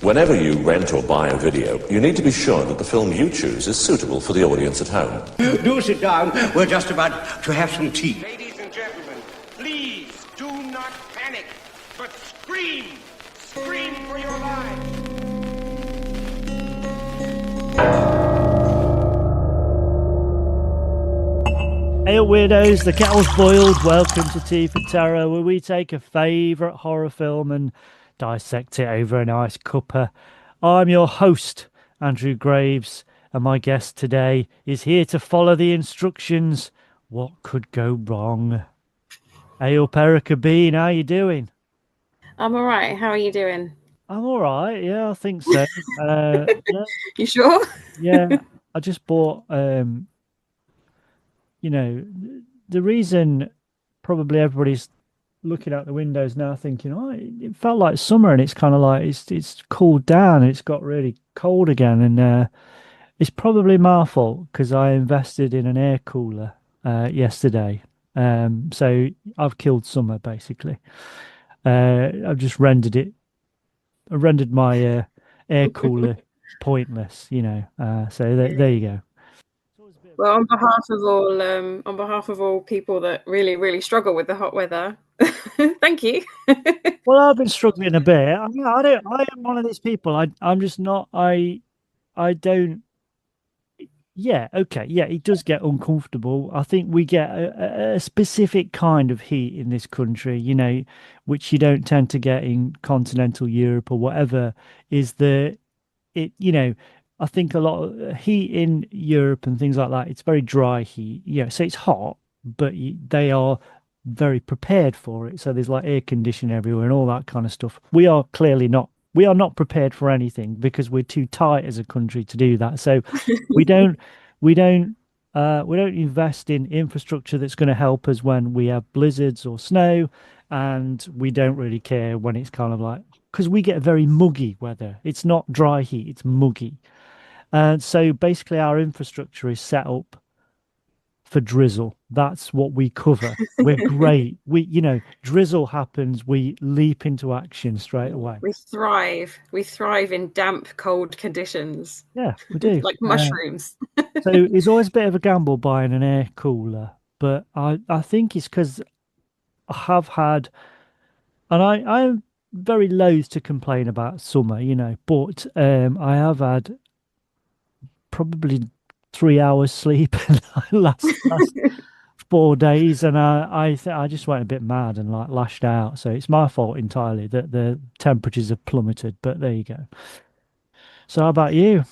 Whenever you rent or buy a video, you need to be sure that the film you choose is suitable for the audience at home. Do sit down. We're just about to have some tea. Ladies and gentlemen, please do not panic, but scream! Scream for your lives! Hey weirdos, the kettle's boiled. Welcome to Tea for Terror, where we take a favourite horror film and dissect it over a nice cuppa. I'm your host, Andrew Graves, and my guest today is here to follow the instructions. What could go wrong? Hey up, Erika Bean, how you doing? I'm all right. How are you doing? I'm all right, yeah, I think so. Yeah. You sure? Yeah, I just bought... you know, the reason probably everybody's looking out the windows now thinking, oh, it felt like summer, and it's kind of like it's cooled down and it's got really cold again. And it's probably my fault because I invested in an air cooler yesterday. So I've killed summer, basically. I've just rendered my air cooler pointless, so there you go. Well, on behalf of all people that really, really struggle with the hot weather, thank you. Well, I've been struggling a bit. I am one of these people. I'm just not. I don't. Yeah. Okay. Yeah. It does get uncomfortable. I think we get a specific kind of heat in this country, which you don't tend to get in continental Europe or whatever. I think a lot of heat in Europe and things like that, it's very dry heat. So it's hot, but they are very prepared for it. So there's like air conditioning everywhere and all that kind of stuff. We are clearly not. We are not prepared for anything because we're too tight as a country to do that. So we don't invest in infrastructure that's going to help us when we have blizzards or snow, and we don't really care when it's kind of like, because we get very muggy weather. It's not dry heat, it's muggy. And so basically our infrastructure is set up for drizzle. That's what we cover. We're great. Drizzle happens, we leap into action straight away. We thrive in damp, cold conditions. Yeah, we do. Like mushrooms. So it's always a bit of a gamble buying an air cooler, but I think it's because I have had, and I'm very loath to complain about summer, but I have had probably 3 hours sleep in the last 4 days, and I just went a bit mad and like lashed out. So it's my fault entirely that the temperatures have plummeted. But there you go. So how about you?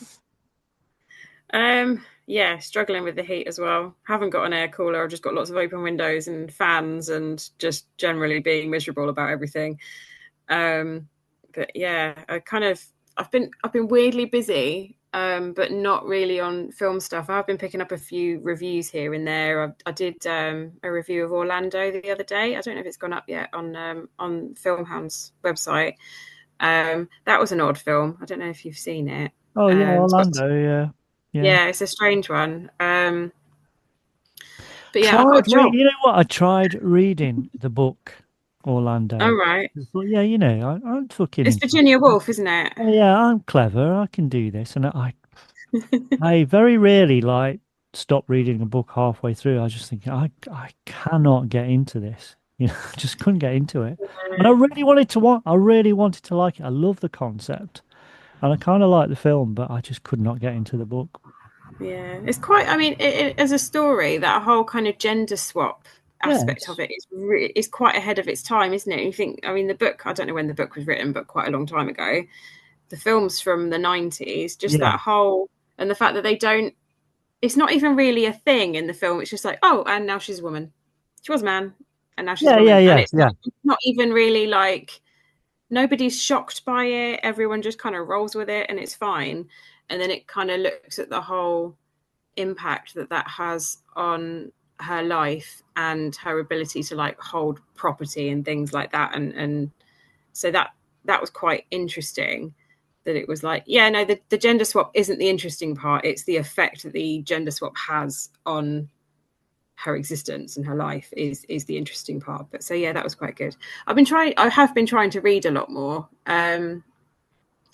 Yeah, struggling with the heat as well. Haven't got an air cooler. I've just got lots of open windows and fans, and just generally being miserable about everything. But yeah, I've been weirdly busy. But not really on film stuff. I've been picking up a few reviews here and there. I did a review of Orlando the other day. I don't know if it's gone up yet on Filmhound's website. That was an odd film. I don't know if you've seen it. Oh yeah, Orlando. Yeah, it's a strange one. But yeah, you know what? I tried reading the book Orlando. Oh right. Yeah, I'm fucking. It's Virginia Woolf, isn't it? Yeah, I'm clever. I can do this, and I very rarely stop reading a book halfway through. I was just thinking, I cannot get into this. I just couldn't get into it, and I really wanted to like it. I love the concept, and I kind of like the film, but I just could not get into the book. Yeah, it's quite. I mean, as a story, that whole kind of gender swap aspect of it is quite ahead of its time, isn't it? You think, I mean, the book, I don't know when the book was written, but quite a long time ago. The film's from the 90s, that whole, and the fact that it's not even really a thing in the film. It's just like, oh, and now she's a woman. She was a man, and now she's a woman. And it's not even really like, nobody's shocked by it. Everyone just kind of rolls with it and it's fine. And then it kind of looks at the whole impact that has on her life and her ability to hold property and things like that, and so that was quite interesting. That it was the gender swap isn't the interesting part, it's the effect that the gender swap has on her existence and her life is the interesting part. But so yeah, that was quite good. I have been trying to read a lot more,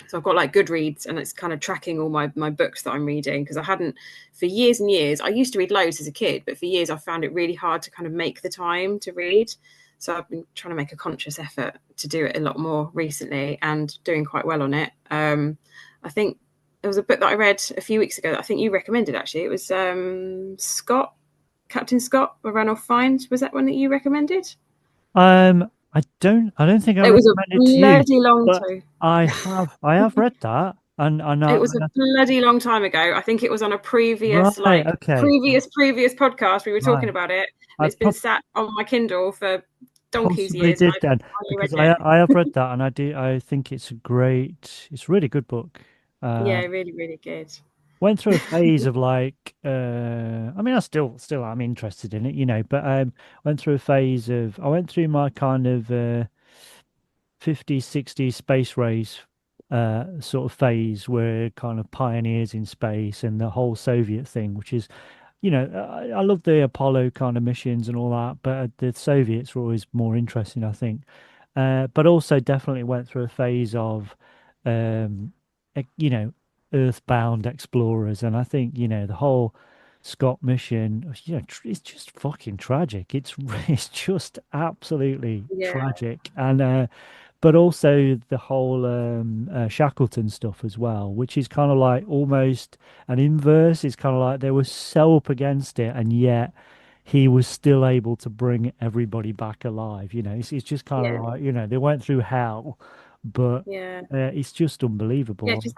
So I've got like Goodreads, and it's kind of tracking all my books that I'm reading, because I hadn't for years and years. I used to read loads as a kid, but for years I found it really hard to kind of make the time to read. So I've been trying to make a conscious effort to do it a lot more recently, and doing quite well on it. I think there was a book that I read a few weeks ago that I think you recommended, actually. It was Captain Scott by Ranulph Fiennes. Was that one that you recommended? I don't think I It was a recommended to you, bloody long but time. I have read that, and It was a bloody long time ago. I think it was on a previous, right, okay, previous podcast. We were talking right. about it, and I it's been sat on my Kindle for donkey's possibly years, and did I then, finally because read it. I have read that, and I think it's it's a really good book. Yeah, really, really good. Went through a phase of like, I mean, I still am interested in it, but went through a phase of, I went through my kind of 50s, 60s space race sort of phase, where kind of pioneers in space and the whole Soviet thing, which is, I love the Apollo kind of missions and all that, but the Soviets were always more interesting, I think. But also definitely went through a phase of, um, you know, earthbound explorers, and I think the whole Scott mission, it's just fucking tragic. It's just absolutely Yeah, tragic, and but also the whole Shackleton stuff as well, which is kind of like almost an inverse. It's kind of like they were so up against it, and yet he was still able to bring everybody back alive. It's just kind of yeah, like, they went through hell, but yeah. it's just Yeah, unbelievable. because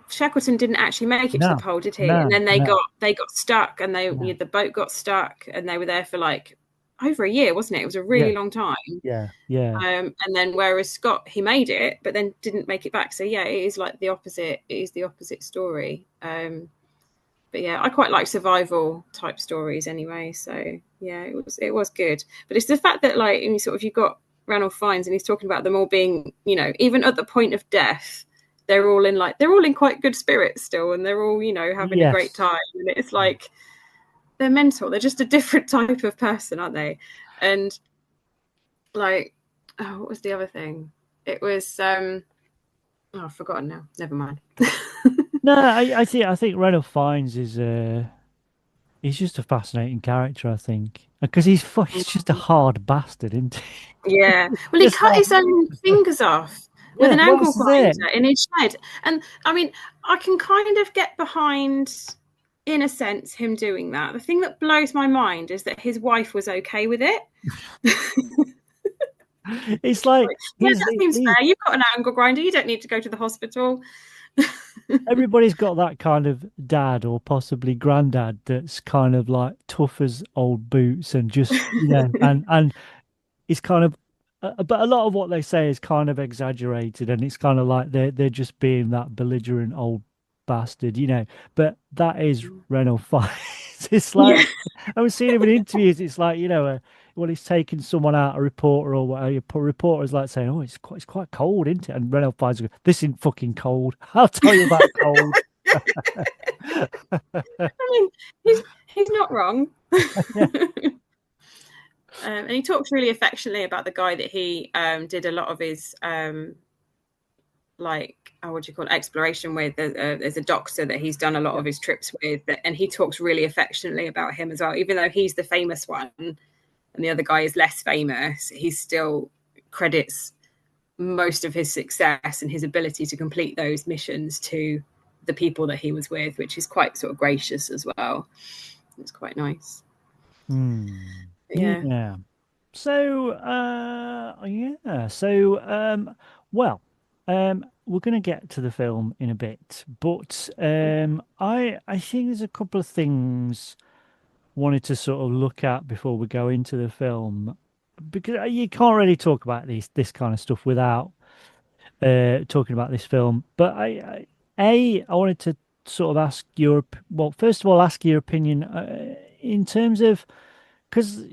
Shackleton didn't actually make it to the No, pole, did he? And no, then no, they got stuck, and no. the boat got stuck, and they were there for like over a year, wasn't it? It was a Yeah, really long time. yeah, yeah. And then whereas Scott, he made it, but then didn't make it back. So yeah, it is like the opposite. It is the opposite story. But yeah, I quite like survival type stories anyway. So yeah, it was good. But it's the fact that like you've got Ranulph Fiennes, and he's talking about them all being, even at the point of death, they're all in quite good spirits still, and they're all, having a great Yes. time. And it's like they're mental. They're just a different type of person, aren't they? And like, oh, what was the other thing? It was oh, I've forgotten now. Never mind. No, I think Randall Fiennes is he's just a fascinating character, I think, because he's just a hard bastard, isn't he? Yeah. Well, he Just cut hard. his own fingers off with Yeah, an well, angle this is it. grinder in his shed. And I mean, I can kind of get behind, in a sense, him doing that. The thing that blows my mind is that his wife was okay with it. It's like Like, yeah, that seems he fair. You've got an angle grinder. You don't need to go to the hospital. everybody's got that kind of dad or possibly granddad that's kind of like tough as old boots, and just and it's kind of but a lot of what they say is kind of exaggerated, and it's kind of like they're just being that belligerent old bastard, but that is Renault Fiennes. It's like, Yeah. I was seeing him in interviews. It's like, well, he's taking someone out, a reporter or whatever. A reporter's like saying, "Oh, it's quite cold, isn't it?" And Renault Fiennes goes, "This isn't fucking cold. I'll tell you about cold." I mean, he's not wrong. Yeah. And he talks really affectionately about the guy that he did a lot of his like, what do you call it, exploration with. There's a doctor that he's done a lot of his trips with, and he talks really affectionately about him as well. Even though he's the famous one and the other guy is less famous, he still credits most of his success and his ability to complete those missions to the people that he was with, which is quite sort of gracious as well. It's quite nice. Yeah. Yeah. So, yeah. So, well, we're going to get to the film in a bit, but I think there's a couple of things wanted to sort of look at before we go into the film, because you can't really talk about this kind of stuff without talking about this film. But I wanted to sort of ask well, first of all, ask your opinion in terms of, because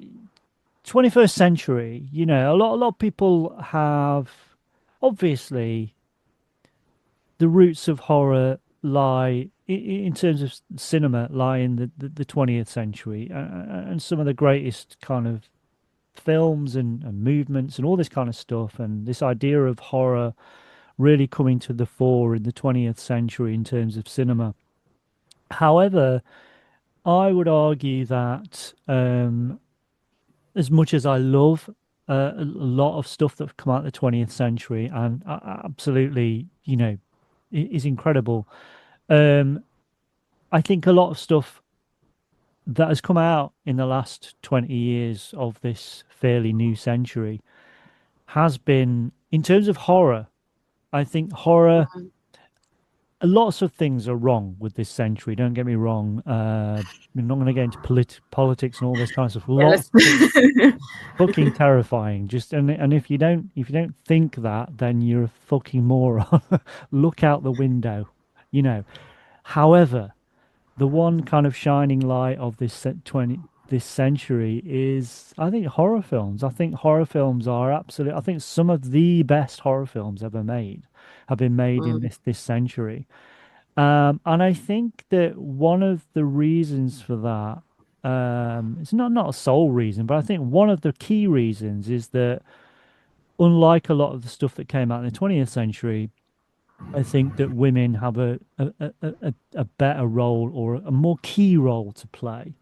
21st century, a lot of people have, obviously, the roots of horror lie in terms of cinema, lie in the 20th century, and some of the greatest kind of films and movements and all this kind of stuff, and this idea of horror really coming to the fore in the 20th century in terms of cinema. However, I would argue that as much as I love a lot of stuff that's come out of the 20th century and absolutely, is incredible, I think a lot of stuff that has come out in the last 20 years of this fairly new century has been, in terms of horror, I think horror, lots of things are wrong with this century. Don't get me wrong. We're not going to get into politics and all this kind of stuff. Yeah, Lots of things fucking terrifying. Just and if you don't think that, then you're a fucking moron. Look out the window, you know. However, the one kind of shining light of this century is, I think, horror films. I think horror films are absolute. I think some of the best horror films ever made have been made in this century. And I think that one of the reasons for that, it's not a sole reason, but I think one of the key reasons is that, unlike a lot of the stuff that came out in the 20th century, I think that women have a better role, or a more key role to play.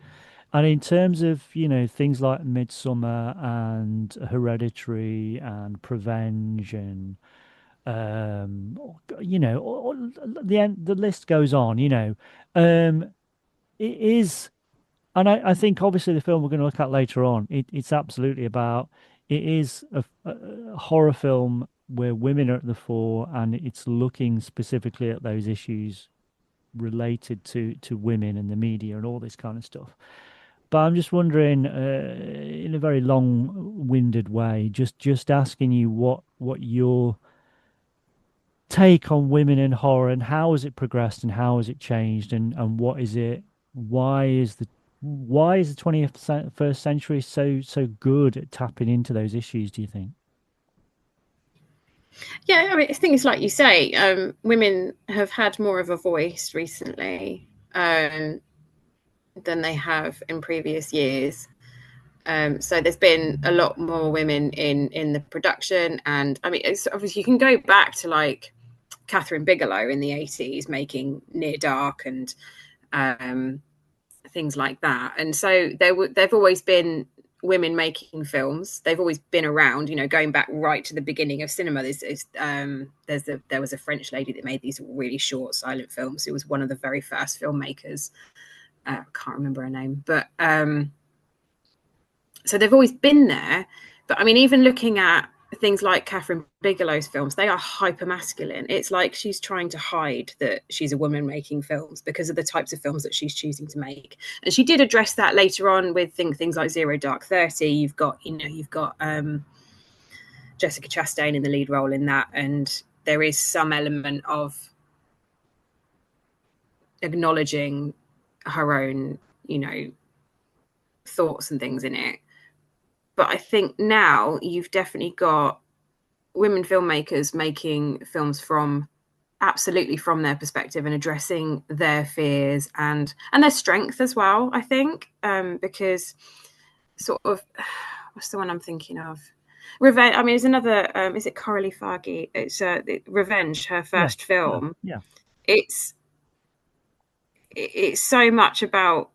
And in terms of, things like Midsummer and Hereditary and Prevenge and the list goes on, it is, and I think obviously the film we're going to look at later on, it's absolutely about, it is a horror film where women are at the fore, and it's looking specifically at those issues related to women and the media and all this kind of stuff. But I'm just wondering, in a very long-winded way, just asking you what your take on women in horror, and how has it progressed and how has it changed, and what is it? Why is the 21st century so good at tapping into those issues, do you think? Yeah, I mean, I think it's like you say, women have had more of a voice recently than they have in previous years. So there's been a lot more women in the production, and I mean, it's obviously you can go back to like Catherine Bigelow in the 80s making Near Dark and things like that. And so they've always been women making films. They've always been around, going back right to the beginning of cinema. There was a French lady that made these really short silent films. It was one of the very first filmmakers. I can't remember her name, but so they've always been there. But I mean, even looking at things like Catherine Bigelow's films, they are hyper masculine. It's like she's trying to hide that she's a woman making films because of the types of films that she's choosing to make. And she did address that later on with things like Zero Dark 30. You've got Jessica Chastain in the lead role in that, and there is some element of acknowledging her own, thoughts and things in it. But I think now you've definitely got women filmmakers making films absolutely from their perspective and addressing their fears and their strength as well, I think, because sort of, what's the one I'm thinking of? Revenge. I mean, there's another, is it Coralie Fargeat? It's Revenge, her first film. Yeah. It's so much about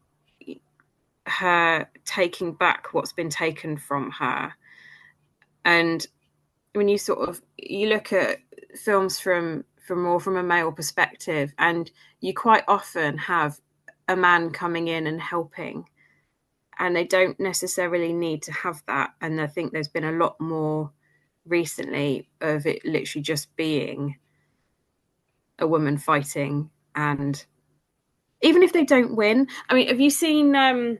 her taking back what's been taken from her. And when you look at films from a male perspective, and you quite often have a man coming in and helping, and they don't necessarily need to have that. And I think there's been a lot more recently of it literally just being a woman fighting. And even if they don't win, I mean, have you seen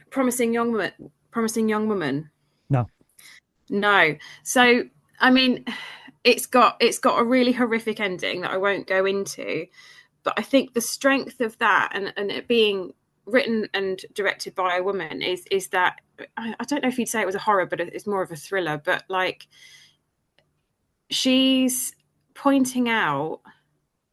Promising Young Woman? No. So I mean, it's got a really horrific ending that I won't go into, but I think the strength of that and it being written and directed by a woman is that, I don't know if you'd say it was a horror, but it's more of a thriller. But like, she's pointing out,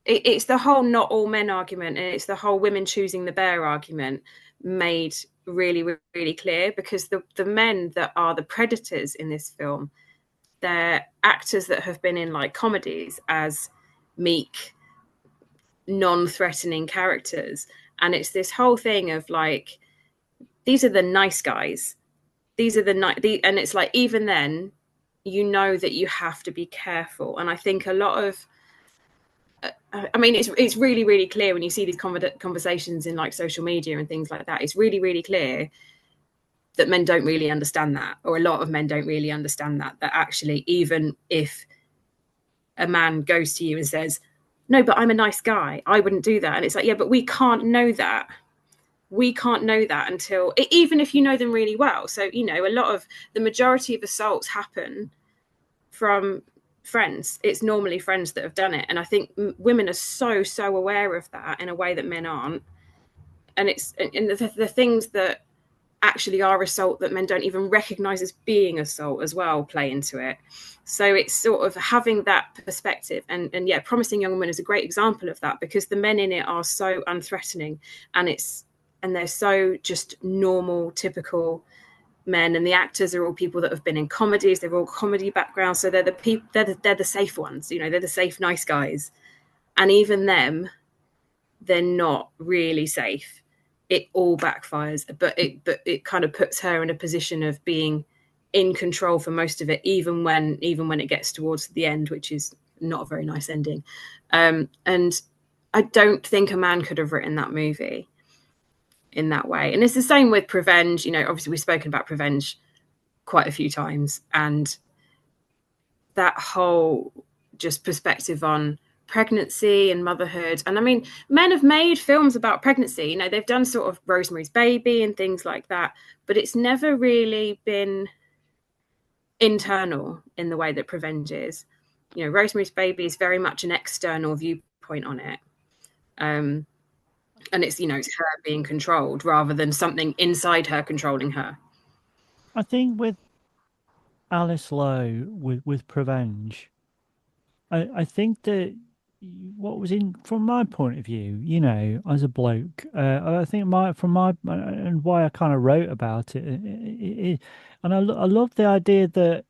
it's the whole not all men argument, and it's the whole women choosing the bear argument made really, really clear, because the men that are the predators in this film, they're actors that have been in like comedies as meek, non-threatening characters, and it's this whole thing of like, these are the nice guys, these are and it's like, even then, you know that you have to be careful. And I think a lot of, I mean, it's really, really clear when you see these conversations in like social media and things like that. It's really, really clear that men don't really understand that, or a lot of men don't really understand that actually, even if a man goes to you and says, no, but I'm a nice guy, I wouldn't do that. And it's like, yeah, but we can't know that. We can't know that until, even if you know them really well. So, you know, the majority of assaults happen from friends. It's normally friends that have done it. And I think women are so aware of that in a way that men aren't. And the things that actually are assault that men don't even recognize as being assault as well play into it. So it's sort of having that perspective, and yeah, Promising Young Woman is a great example of that, because the men in it are so unthreatening, and they're so just normal, typical men, and the actors are all people that have been in comedies. They're all comedy backgrounds, so they're the people, they're the safe ones, you know, they're the safe, nice guys. And even them, they're not really safe. It all backfires, but it kind of puts her in a position of being in control for most of it, even when it gets towards the end, which is not a very nice ending. And I don't think a man could have written that movie in that way. And it's the same with Prevenge. You know, obviously we've spoken about Prevenge quite a few times, and that whole just perspective on pregnancy and motherhood. And I mean, men have made films about pregnancy, you know, they've done sort of Rosemary's Baby and things like that, but it's never really been internal in the way that Prevenge is. You know, Rosemary's Baby is very much an external viewpoint on it. And it's, you know, it's her being controlled rather than something inside her controlling her. I think with Alice Lowe, with Prevenge, I think that what was in, from my point of view, you know, as a bloke, I think and why I kind of wrote about it, and I love the idea that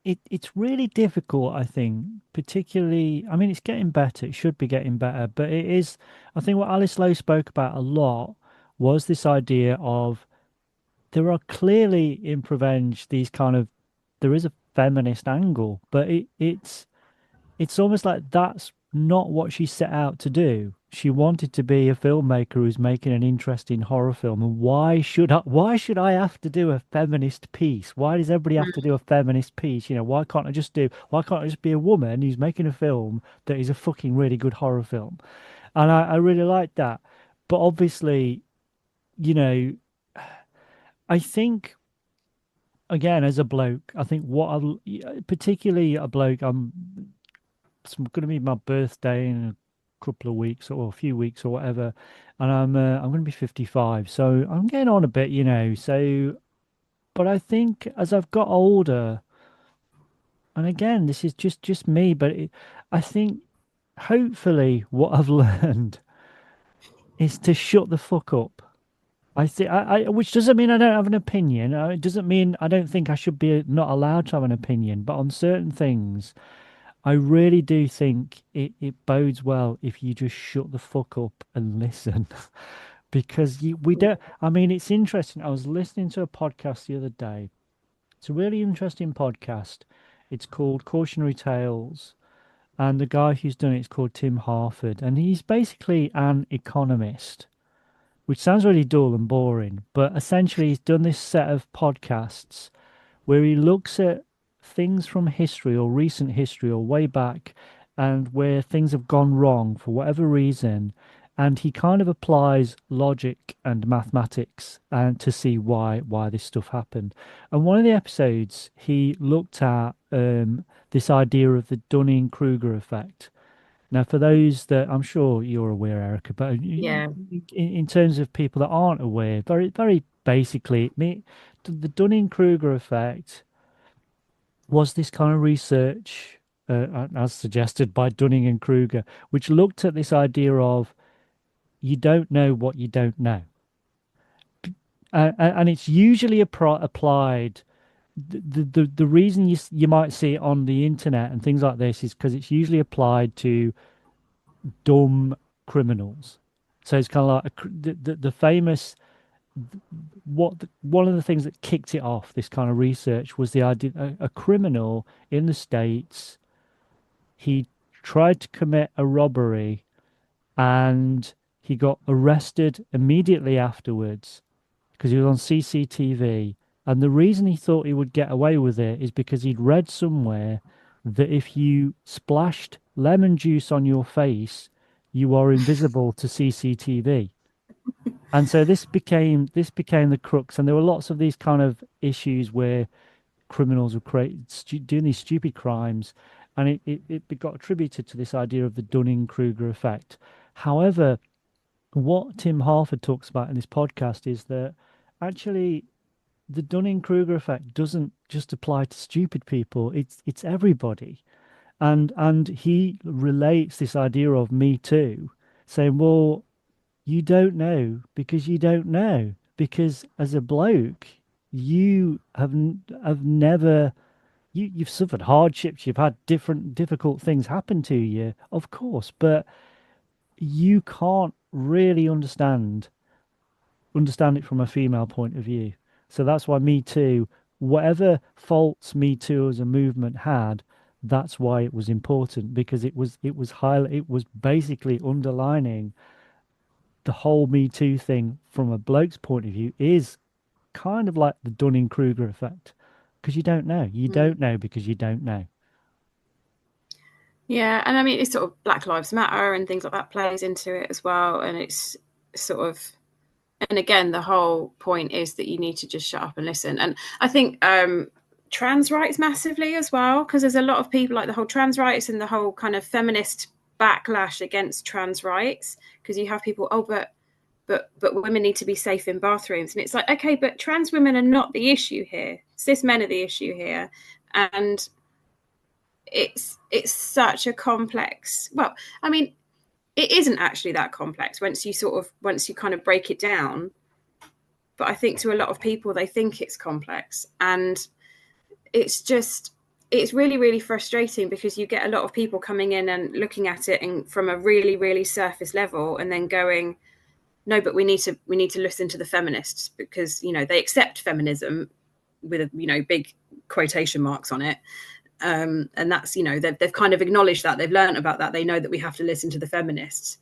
it's really difficult, I think, particularly, I mean, it's getting better, it should be getting better, but it is, I think what Alice Lowe spoke about a lot was this idea of, there are clearly in Prevenge these kind of, there is a feminist angle, but it's almost like that's not what she set out to do. She wanted to be a filmmaker who's making an interesting horror film. And why should I have to do a feminist piece? Why does everybody have to do a feminist piece? You know, why can't I just be a woman who's making a film that is a fucking really good horror film? And I really like that. But obviously, you know, I think, again, as a bloke, I think particularly a bloke, it's going to be my birthday in a couple of weeks or a few weeks or whatever, and I'm going to be 55, so I'm getting on a bit, you know. So, but I think as I've got older, and again, this is just me, but I think hopefully what I've learned is to shut the fuck up. I think which doesn't mean I don't have an opinion. It doesn't mean I don't think I should be not allowed to have an opinion, but on certain things, I really do think it bodes well if you just shut the fuck up and listen. Because we don't, I mean, it's interesting. I was listening to a podcast the other day. It's a really interesting podcast. It's called Cautionary Tales. And the guy who's done it is called Tim Harford. And he's basically an economist, which sounds really dull and boring. But essentially, he's done this set of podcasts where he looks at things from history or recent history or way back, and where things have gone wrong for whatever reason, and he kind of applies logic and mathematics and to see why this stuff happened. And one of the episodes he looked at this idea of the Dunning-Kruger effect. Now, for those that, I'm sure you're aware, Erica, but Yeah. in terms of people that aren't aware, very, very basically, the Dunning-Kruger effect was this kind of research, as suggested by Dunning and Kruger, which looked at this idea of you don't know what you don't know. And it's usually applied the reason you might see it on the internet and things like this is because it's usually applied to dumb criminals. So it's kind of like the famous one of the things that kicked it off, this kind of research, was the idea a criminal in the States, he tried to commit a robbery and he got arrested immediately afterwards because he was on CCTV. And the reason he thought he would get away with it is because he'd read somewhere that if you splashed lemon juice on your face, you are invisible to CCTV. And so this became the crux. And there were lots of these kind of issues where criminals were doing these stupid crimes, and it got attributed to this idea of the Dunning-Kruger effect. However, what Tim Harford talks about in this podcast is that actually the Dunning-Kruger effect doesn't just apply to stupid people, it's everybody. And he relates this idea of Me Too, saying, well, you don't know because you don't know. Because as a bloke, you have never you've suffered hardships, you've had different difficult things happen to you, of course, but you can't really understand it from a female point of view. So that's why Me Too, whatever faults Me Too as a movement had, that's why it was important, because it was basically underlining the whole Me Too thing from a bloke's point of view is kind of like the Dunning-Kruger effect, because you don't know. You don't know because you don't know. Yeah, and I mean, it's sort of Black Lives Matter and things like that plays into it as well. And it's sort of, and again, the whole point is that you need to just shut up and listen. And I think trans rights massively as well, because there's a lot of people like the whole trans rights and the whole kind of feminist backlash against trans rights, because you have people, but women need to be safe in bathrooms, and it's like, okay, but trans women are not the issue here. Cis men are the issue here, and it's such a complex. Well, I mean, it isn't actually that complex once you kind of break it down. But I think to a lot of people, they think it's complex, and it's really, really frustrating because you get a lot of people coming in and looking at it and from a really, really surface level, and then going, no, but we need to listen to the feminists because, you know, they accept feminism with, you know, big quotation marks on it. And that's, you know, they've kind of acknowledged that, they've learned about that, they know that we have to listen to the feminists.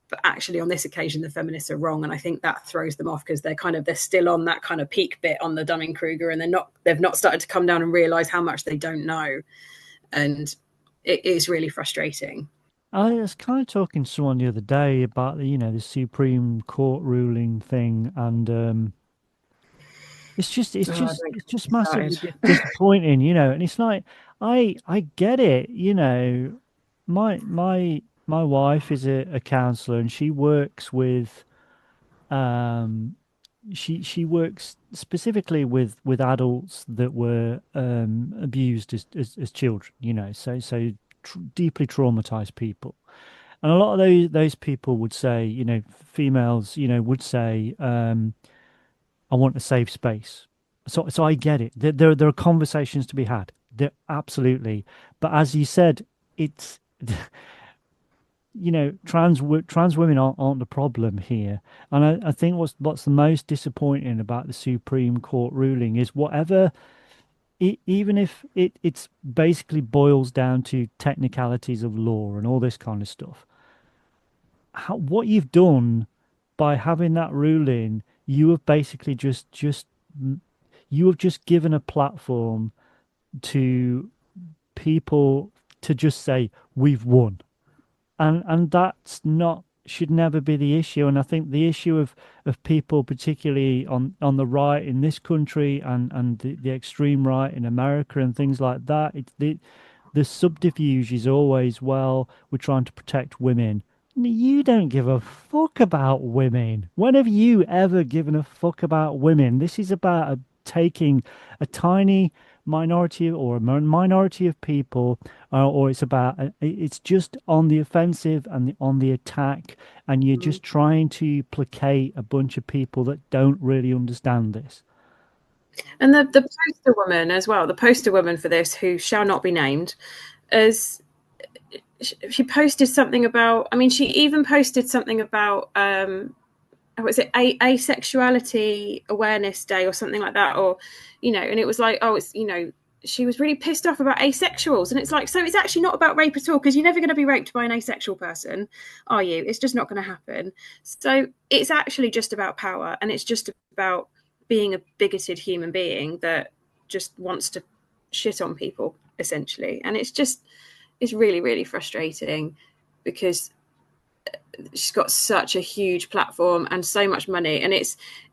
But actually on this occasion, the feminists are wrong. And I think that throws them off because they're still on that kind of peak bit on the Dunning-Kruger, and they've not started to come down and realize how much they don't know. And it is really frustrating. I was kind of talking to someone the other day about the Supreme Court ruling thing, and it's just massively disappointing, and it's like I get it, my wife is a counselor, and she works with she works specifically with adults that were abused as children, deeply traumatized people. And a lot of those people would say, females, would say, I want a safe space. So I get it. There are conversations to be had. There absolutely. But as you said, it's trans women aren't the problem here. And I think what's the most disappointing about the Supreme Court ruling is even if it's basically boils down to technicalities of law and all this kind of stuff, what you've done by having that ruling, you have basically just you have just given a platform to people to just say we've won, and that's not should never be the issue. And I think the issue of people, particularly on the right in this country and the extreme right in America and things like that, it's the subterfuge is always, well, we're trying to protect women. You don't give a fuck about women. When have you ever given a fuck about women? This is about taking a tiny minority or a minority of people, or it's just on the offensive and on the attack, and you're just trying to placate a bunch of people that don't really understand this. And the poster woman as well, the poster woman for this, who shall not be named, as she posted something about, I mean, she even posted something about, was it Asexuality Awareness Day or something like that? Or, you know, and it was like, oh, it's, you know, she was really pissed off about asexuals. And it's like, so it's actually not about rape at all, because you're never going to be raped by an asexual person, are you? It's just not going to happen. So it's actually just about power, and it's just about being a bigoted human being that just wants to shit on people, essentially. And it's really, really frustrating, because she's got such a huge platform and so much money, and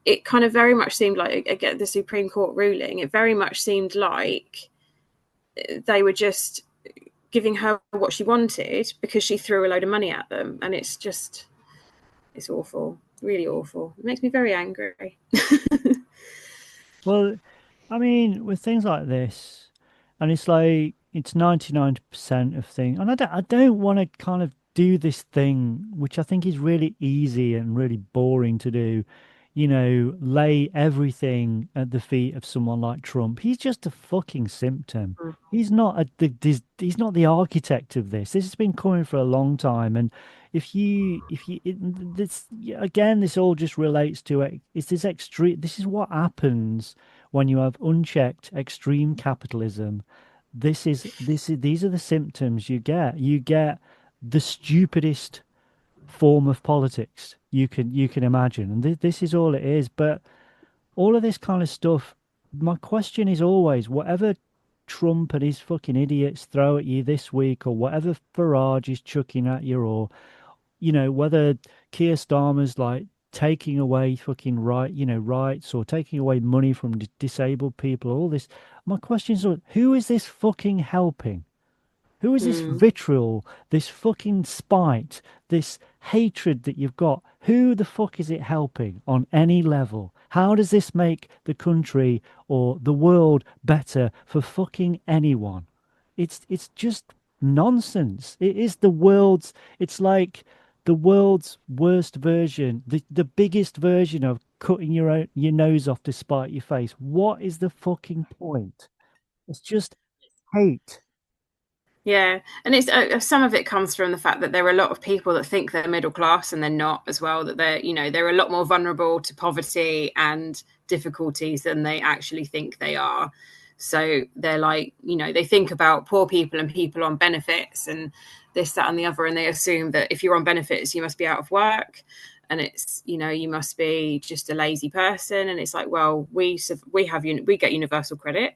it kind of very much seemed like, again, the Supreme Court ruling, it very much seemed like they were just giving her what she wanted because she threw a load of money at them. And it's awful, really awful. It makes me very angry. Well, I mean, with things like this, and it's like it's 99% of things, and I don't want to kind of do this thing, which I think is really easy and really boring to do, you know, lay everything at the feet of someone like Trump. He's just a fucking symptom. He's not he's not the architect of this. This has been coming for a long time, and this again, this all just relates to it. It's this extreme. This is what happens when you have unchecked extreme capitalism. These are the symptoms you get. You get the stupidest form of politics you can imagine, and this is all it is. But all of this kind of stuff, my question is always, whatever Trump and his fucking idiots throw at you this week, or whatever Farage is chucking at you, or, you know, whether Keir Starmer's like taking away fucking rights, or taking away money from disabled people, all this, my question is, who is this fucking helping? Who is this vitriol, this fucking spite, this hatred that you've got? Who the fuck is it helping on any level? How does this make the country or the world better for fucking anyone? It's just nonsense. It is it's like the world's worst version, the biggest version of cutting your nose off to spite your face. What is the fucking point? It's just hate. Yeah, and it's some of it comes from the fact that there are a lot of people that think they're middle class and they're not as well. That they're a lot more vulnerable to poverty and difficulties than they actually think they are. So they're like, they think about poor people and people on benefits and this, that, and the other, and they assume that if you're on benefits, you must be out of work, and it's you must be just a lazy person. And it's like, well, we get universal credit,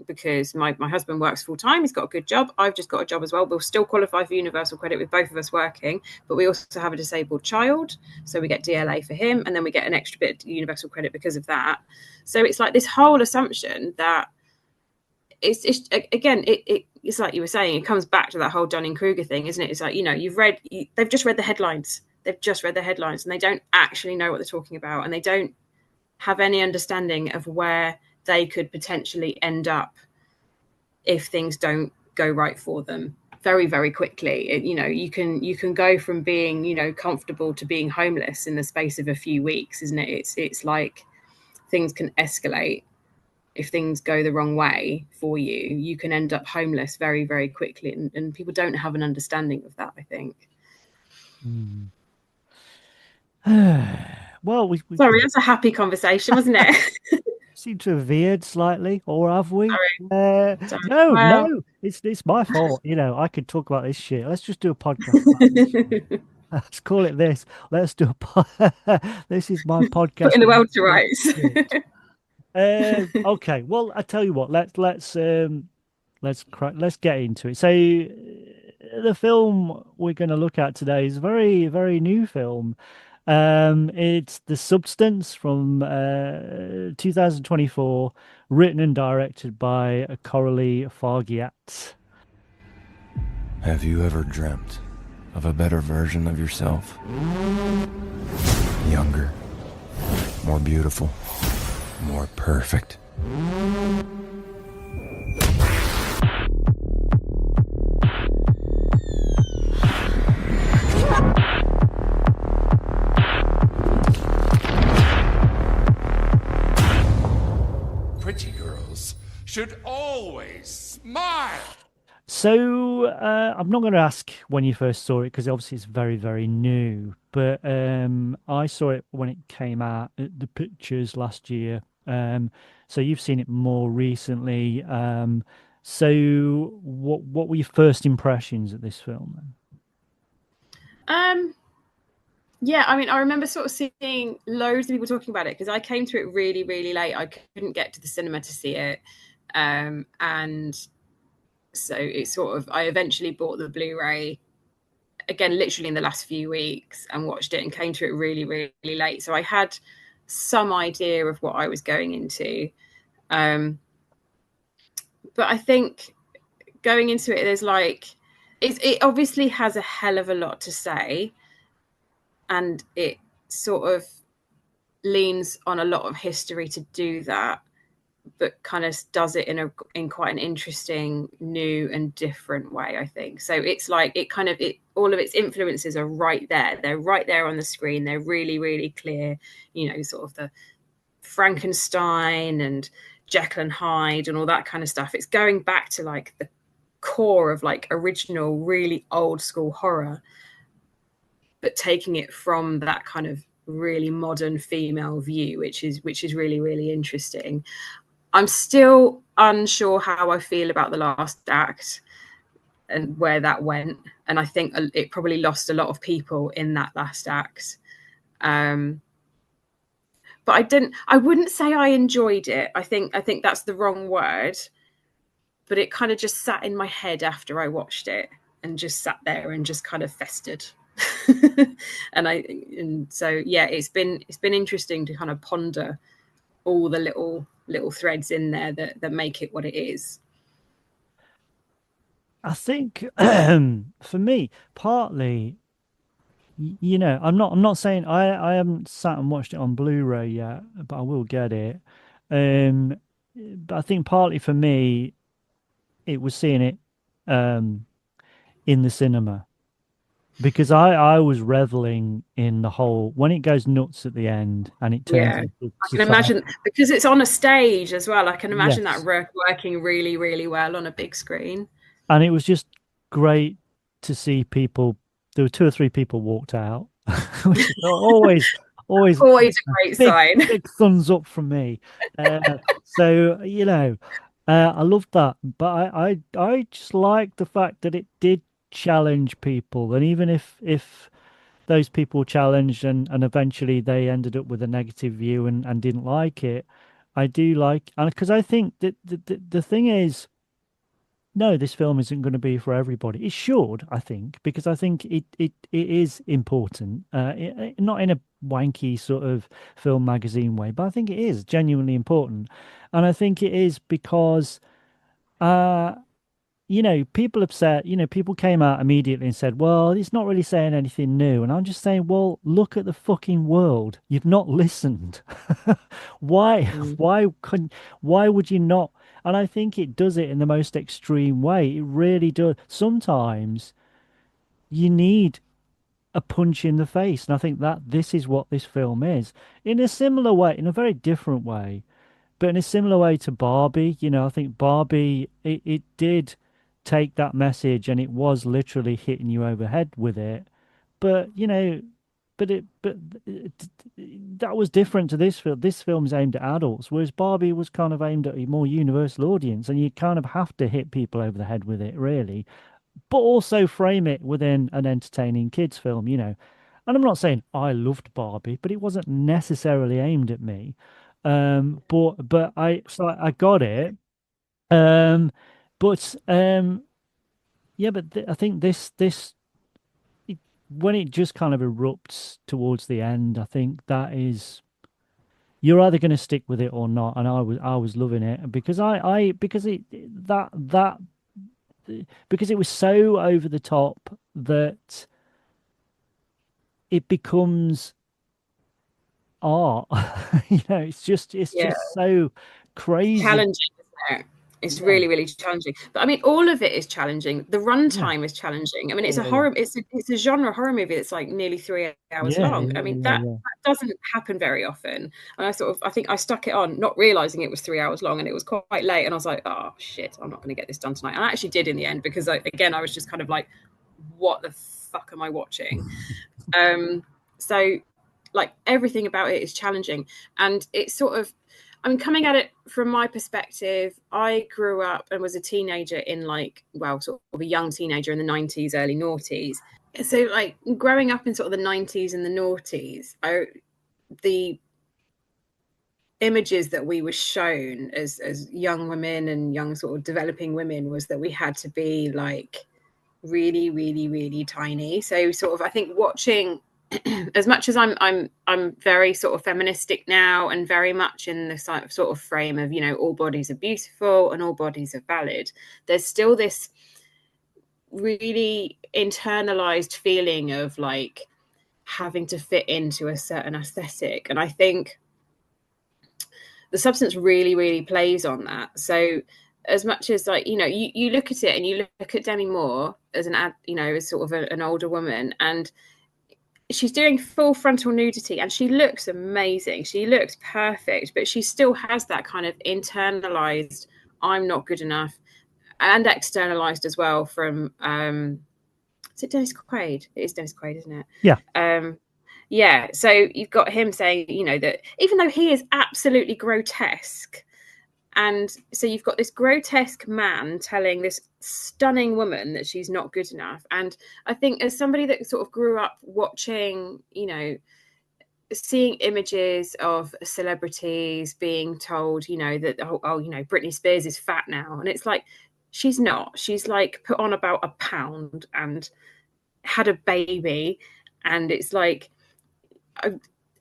because my husband works full time. He's got a good job. I've just got a job as well. We'll still qualify for universal credit with both of us working, but we also have a disabled child, so we get DLA for him, and then we get an extra bit of universal credit because of that. So it's like this whole assumption that it's like you were saying, it comes back to that whole Dunning-Kruger thing, isn't it? It's like, they've just read the headlines. They've just read the headlines, and they don't actually know what they're talking about, and they don't have any understanding of where they could potentially end up if things don't go right for them very, very quickly. You can go from being, comfortable to being homeless in the space of a few weeks, isn't it? It's like things can escalate. If things go the wrong way for you, you can end up homeless very, very quickly. And people don't have an understanding of that, I think. Well, sorry, that's a happy conversation, wasn't it? Seem to have veered slightly, or have we? Sorry. No, it's my fault. I could talk about this shit. Let's just do a podcast about this shit. Let's call it this. Let's do this is my podcast. Putting the world to rights. Okay, well, I tell you what. Let's get into it. So, the film we're going to look at today is a very, very new film. It's The Substance from 2024, written and directed by Coralie Fargeat. Have you ever dreamt of a better version of yourself? Younger, more beautiful, more perfect. always smile. So I'm not going to ask when you first saw it because obviously it's very, very new. But I saw it when it came out at the pictures last year. So you've seen it more recently. So what were your first impressions of this film then? Yeah, I mean, I remember sort of seeing loads of people talking about it because I came to it really, really late. I couldn't get to the cinema to see it. And so it sort of, I eventually bought the Blu-ray again, literally in the last few weeks, and watched it and came to it really, really late. So I had some idea of what I was going into. But I think going into it, there's like, it obviously has a hell of a lot to say. And it sort of leans on a lot of history to do that, but kind of does it in quite an interesting, new and different way, I think. So it's like all of its influences are right there. They're right there on the screen. They're really, really clear, sort of the Frankenstein and Jekyll and Hyde and all that kind of stuff. It's going back to like the core of like original, really old school horror, but taking it from that kind of really modern female view, which is really, really interesting. I'm still unsure how I feel about the last act and where that went. And I think it probably lost a lot of people in that last act. But I wouldn't say I enjoyed it. I think that's the wrong word, but it kind of just sat in my head after I watched it and just sat there and just kind of festered. and so yeah, it's been interesting to kind of ponder all the little threads in there that make it what it is. I think for me, partly, I'm not saying I haven't sat and watched it on Blu-ray yet, but I will get it. But I think partly for me, it was seeing it in the cinema. Because I was reveling in the whole when it goes nuts at the end and it turns into I can imagine because it's on a stage as well. I can imagine yes. that working really, really well on a big screen. And it was just great to see people. There were 2 or 3 people walked out, which is always a great sign. Big thumbs up from me. So I loved that, but I just like the fact that it did challenge people, and even if those people challenged and eventually they ended up with a negative view and didn't like it, I do like, and because I think that the thing is, no, this film isn't going to be for everybody. It should, I think, because I think it is important, not in a wanky sort of film magazine way, but I think it is genuinely important, and I think it is because people have said, people came out immediately and said, well, it's not really saying anything new. And I'm just saying, well, look at the fucking world. You've not listened. Why would you not? And I think it does it in the most extreme way. It really does. Sometimes you need a punch in the face. And I think that this is what this film is. In a similar way, in a very different way, but in a similar way to Barbie, I think Barbie, it did take that message and it was literally hitting you overhead with it. But that was different to this film. This film's aimed at adults, whereas Barbie was kind of aimed at a more universal audience, and you kind of have to hit people over the head with it, really, but also frame it within an entertaining kids film. And I'm not saying I loved Barbie, but it wasn't necessarily aimed at me. But I got it. But yeah, but I think when it just kind of erupts towards the end, I think that is, you're either going to stick with it or not. And I was loving it because because it was so over the top that it becomes art. It's just so crazy. Challenging, isn't it? It's really, really challenging. But I mean, all of it is challenging. The runtime is challenging. I mean, it's a horror. It's a genre horror movie that's like nearly 3 hours long. I mean, that doesn't happen very often. And I think I stuck it on, not realizing it was 3 hours long, and it was quite late. And I was like, oh shit, I'm not going to get this done tonight. And I actually did in the end, because I was just kind of like, what the fuck am I watching? So like everything about it is challenging, and it's sort of, I mean, coming at it from my perspective, I grew up and was a teenager in sort of a young teenager in the 90s, early noughties. So like growing up in sort of the 90s and the noughties, the images that we were shown as young women and young sort of developing women was that we had to be like really, really, really tiny. So sort of, I think watching, as much as I'm very sort of feministic now, and very much in the sort of frame of, all bodies are beautiful and all bodies are valid, there's still this really internalized feeling of like having to fit into a certain aesthetic. And I think the substance really, really plays on that. So as much as like, you look at it and you look at Demi Moore as as sort of an older woman, and she's doing full frontal nudity and she looks amazing. She looks perfect, but she still has that kind of internalized, I'm not good enough, and externalized as well from, is it Dennis Quaid? It is Dennis Quaid, isn't it? Yeah. Yeah. So you've got him saying, that even though he is absolutely grotesque, and so you've got this grotesque man telling this stunning woman that she's not good enough. And I think as somebody that sort of grew up watching, seeing images of celebrities being told, that, Britney Spears is fat now. And it's like, she's not. She's like put on about a pound and had a baby. And it's like,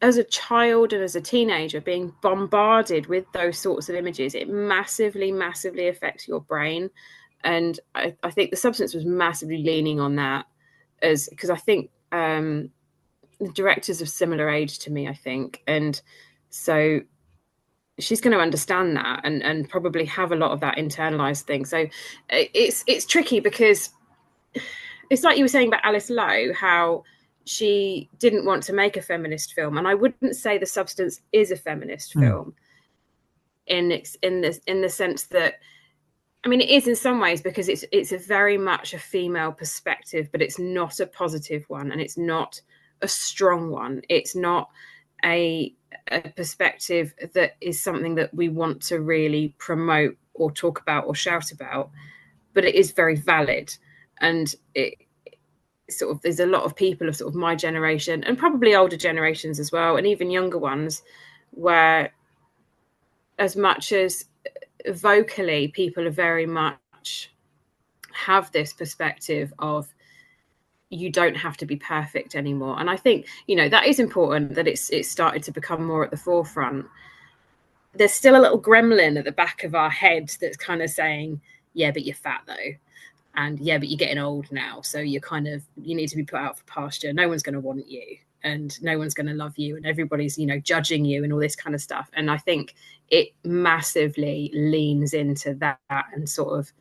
as a child and as a teenager, being bombarded with those sorts of images, it massively, massively affects your brain. And I think the substance was massively leaning on that, because I think the director's of similar age to me, I think. And so she's going to understand that and probably have a lot of that internalized thing. So it's tricky, because it's like you were saying about Alice Lowe, how she didn't want to make a feminist film, and I wouldn't say The Substance is a feminist film in the sense that, I mean, it is in some ways, because it's a very much a female perspective, but it's not a positive one, and it's not a strong one. It's not a perspective that is something that we want to really promote or talk about or shout about, but it is very valid. And it sort of, there's a lot of people of sort of my generation, and probably older generations as well, and even younger ones, where as much as vocally people are very much have this perspective of, you don't have to be perfect anymore. And I think, that is important, that it's started to become more at the forefront. There's still a little gremlin at the back of our head that's kind of saying, yeah, but you're fat though. And yeah, but you're getting old now, so you need to be put out for pasture. No one's going to want you, and no one's going to love you, and everybody's, judging you and all this kind of stuff. And I think it massively leans into that, and sort of,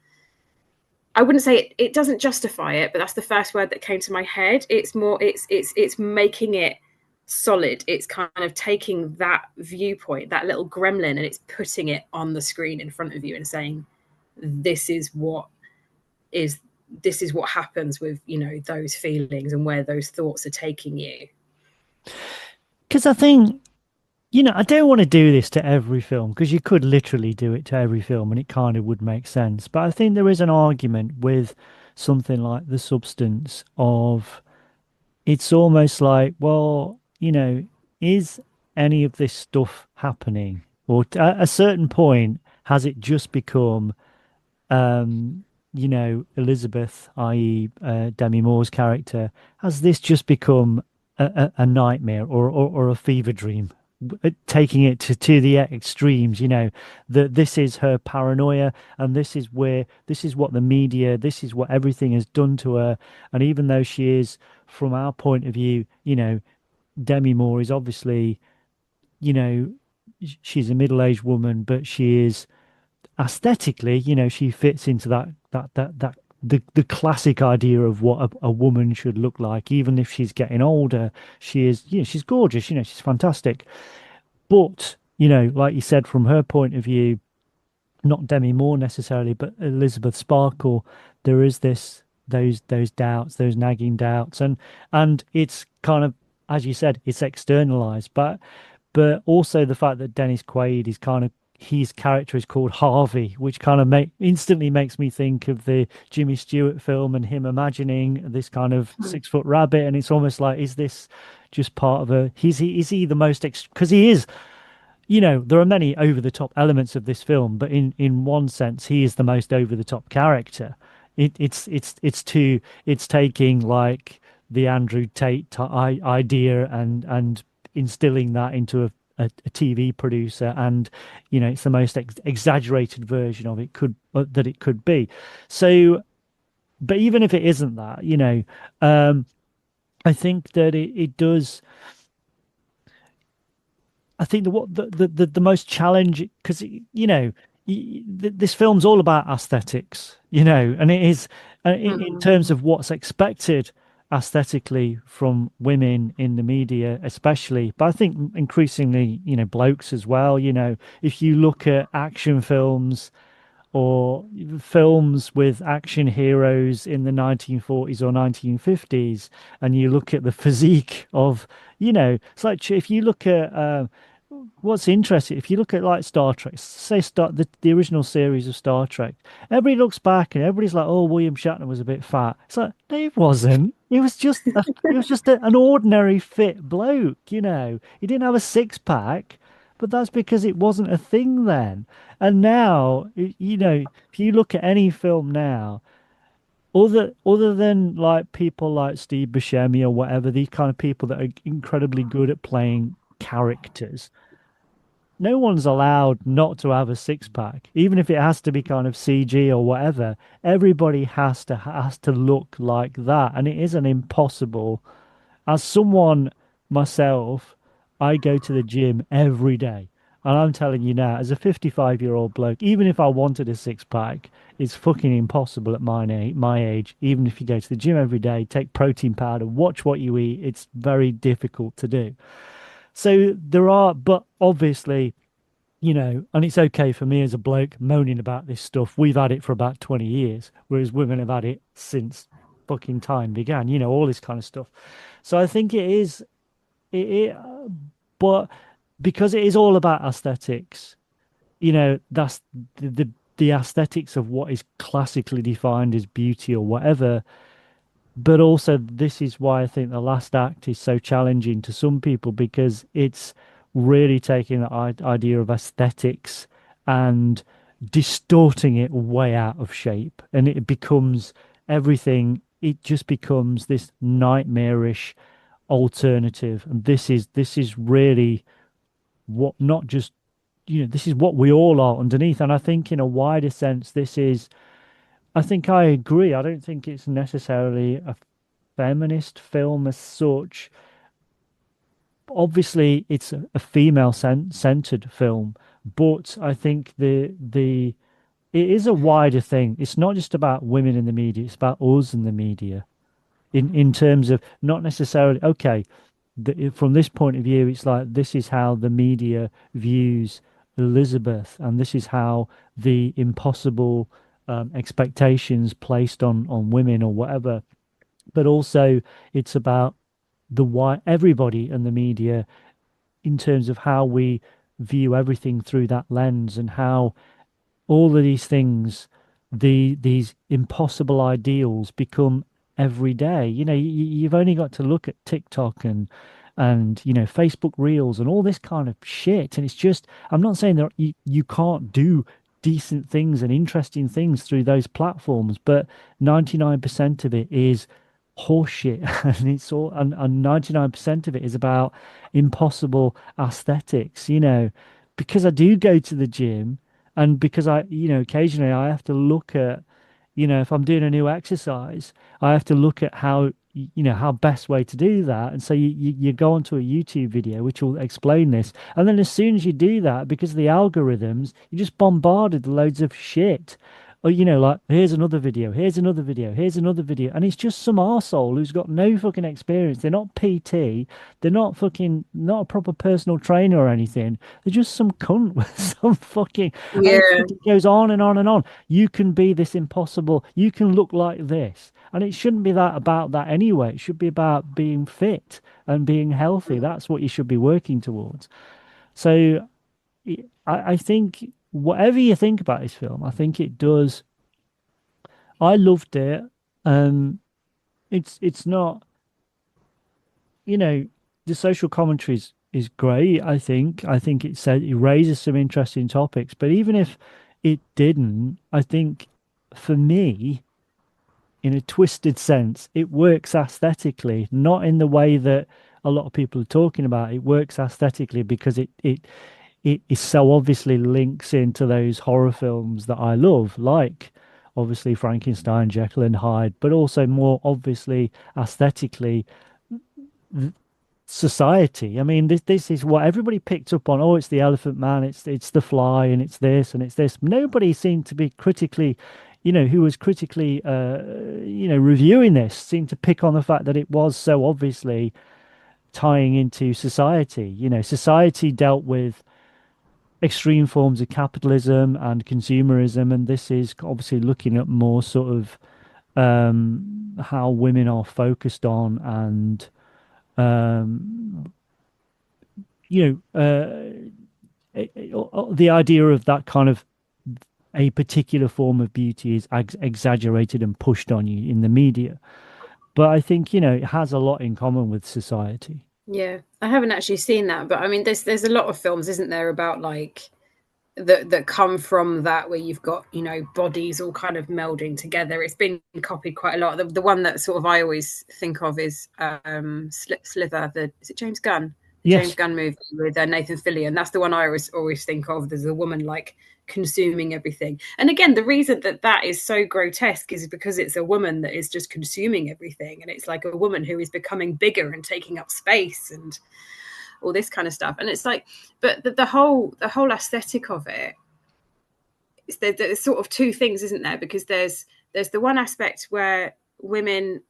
I wouldn't say it doesn't justify it, but that's the first word that came to my head. It's more, it's making it solid. It's kind of taking that viewpoint, that little gremlin, and it's putting it on the screen in front of you and saying, this is what happens with, those feelings and where those thoughts are taking you. Because I think, I don't want to do this to every film, because you could literally do it to every film and it kind of would make sense. But I think there is an argument with something like The Substance of, it's almost like, well, is any of this stuff happening? Or at a certain point, has it just become, Elizabeth, i.e. Demi Moore's character, has this just become a nightmare or a fever dream? Taking it to the extremes, that this is her paranoia, and this is what the media, this is what everything has done to her. And even though she is, from our point of view, Demi Moore is obviously, she's a middle-aged woman, but she is aesthetically, she fits into that the classic idea of what a woman should look like. Even if she's getting older, she is, she's gorgeous, she's fantastic. But, like you said, from her point of view, not Demi Moore necessarily, but Elizabeth Sparkle, there is those doubts, those nagging doubts, and it's kind of, as you said, it's externalized, but also the fact that Dennis Quaid is kind of, his character is called Harvey, which kind of instantly makes me think of the Jimmy Stewart film and him imagining this kind of 6 foot rabbit, and it's almost like, is this just part of a? Is he the most? Because he is. There are many over the top elements of this film, but in one sense, he is the most over the top character. It's taking like the Andrew Tate idea and instilling that into a TV producer, and it's the most exaggerated version of it that it could be. So, but even if it isn't that, I think that it does. I think the most challenge, because this film's all about aesthetics, and it is in terms of what's expected aesthetically from women in the media, especially, but I think increasingly, blokes as well. If you look at action films or films with action heroes in the 1940s or 1950s, and you look at the physique of, it's like if you look at what's interesting, if you look at like Star Trek, say the original series of Star Trek, everybody looks back and everybody's like, oh, William Shatner was a bit fat. It's like, no, he wasn't. He was just an ordinary fit bloke. He didn't have a six-pack, but that's because it wasn't a thing then. And now, if you look at any film now, other than like people like Steve Buscemi or whatever, these kind of people that are incredibly good at playing characters, no one's allowed not to have a six-pack, even if it has to be kind of CG or whatever. Everybody has to look like that, and it is an impossible. As someone myself, I go to the gym every day, and I'm telling you now, as a 55-year-old bloke, even if I wanted a six-pack, it's fucking impossible at my age. Even if you go to the gym every day, take protein powder, watch what you eat, it's very difficult to do. So but obviously, and it's okay for me as a bloke moaning about this stuff. We've had it for about 20 years, whereas women have had it since fucking time began, all this kind of stuff. So I think but because it is all about aesthetics, that's the aesthetics of what is classically defined as beauty or whatever. But also, this is why I think the last act is so challenging to some people, because it's really taking the idea of aesthetics and distorting it way out of shape. And it becomes everything. It just becomes this nightmarish alternative. And this is really what, not just, this is what we all are underneath. And I think in a wider sense, I think I agree. I don't think it's necessarily a feminist film as such. Obviously, it's a female-centered film, but I think it is a wider thing. It's not just about women in the media; it's about us in the media, in terms of not necessarily from this point of view. It's like, this is how the media views Elizabeth, and this is how the impossible expectations placed on women or whatever. But also, it's about everybody in the media, in terms of how we view everything through that lens, and how all of these things, these impossible ideals, become every day. You've only got to look at TikTok and Facebook Reels and all this kind of shit, and it's just, I'm not saying that you can't do decent things and interesting things through those platforms, but 99% of it is horseshit, and it's all, and 99% of it is about impossible aesthetics. Because I do go to the gym, and because I occasionally I have to look at, if I'm doing a new exercise, I have to look at how how best way to do that. And so you go onto a YouTube video which will explain this, and then as soon as you do that, because of the algorithms, you're just bombarded with loads of shit. Or, like, here's another video, here's another video, here's another video, and it's just some arsehole who's got no fucking experience. They're not PT, they're not a proper personal trainer or anything. They're just some cunt with some fucking, and Yeah. it goes on and on and on. You can be this impossible, you can look like this. And it shouldn't be that about that anyway. It should be about being fit and being healthy. That's what you should be working towards. So I think whatever you think about this film, I think it does. I loved it. It's not, the social commentary is great. I think it raises some interesting topics. But even if it didn't, I think for me, in a twisted sense, it works aesthetically, not in the way that a lot of people are talking about. It works aesthetically because it is so obviously links into those horror films that I love, like obviously Frankenstein, Jekyll and Hyde, but also more obviously aesthetically Society. I mean, this is what everybody picked up on. Oh, it's the Elephant Man, it's the Fly, and it's this and it's this. Nobody seemed to be critically, who was critically, reviewing this, seemed to pick on the fact that it was so obviously tying into society. Society dealt with extreme forms of capitalism and consumerism, and this is obviously looking at more sort of how women are focused on, and um, the idea of that kind of a particular form of beauty is exaggerated and pushed on you in the media. But I think, it has a lot in common with society. Yeah, I haven't actually seen that, but I mean, there's a lot of films, isn't there, about like that come from that, where you've got bodies all kind of melding together. It's been copied quite a lot. The one that sort of I always think of is Slither. Is it James Gunn? The Yes. James Gunn movie with Nathan Fillion. That's the one I always think of. There's a woman like consuming everything. And again, the reason that is so grotesque is because it's a woman that is just consuming everything, and it's like a woman who is becoming bigger and taking up space and all this kind of stuff. And it's like, but the whole aesthetic of it, there's sort of two things, isn't there? Because there's the one aspect where women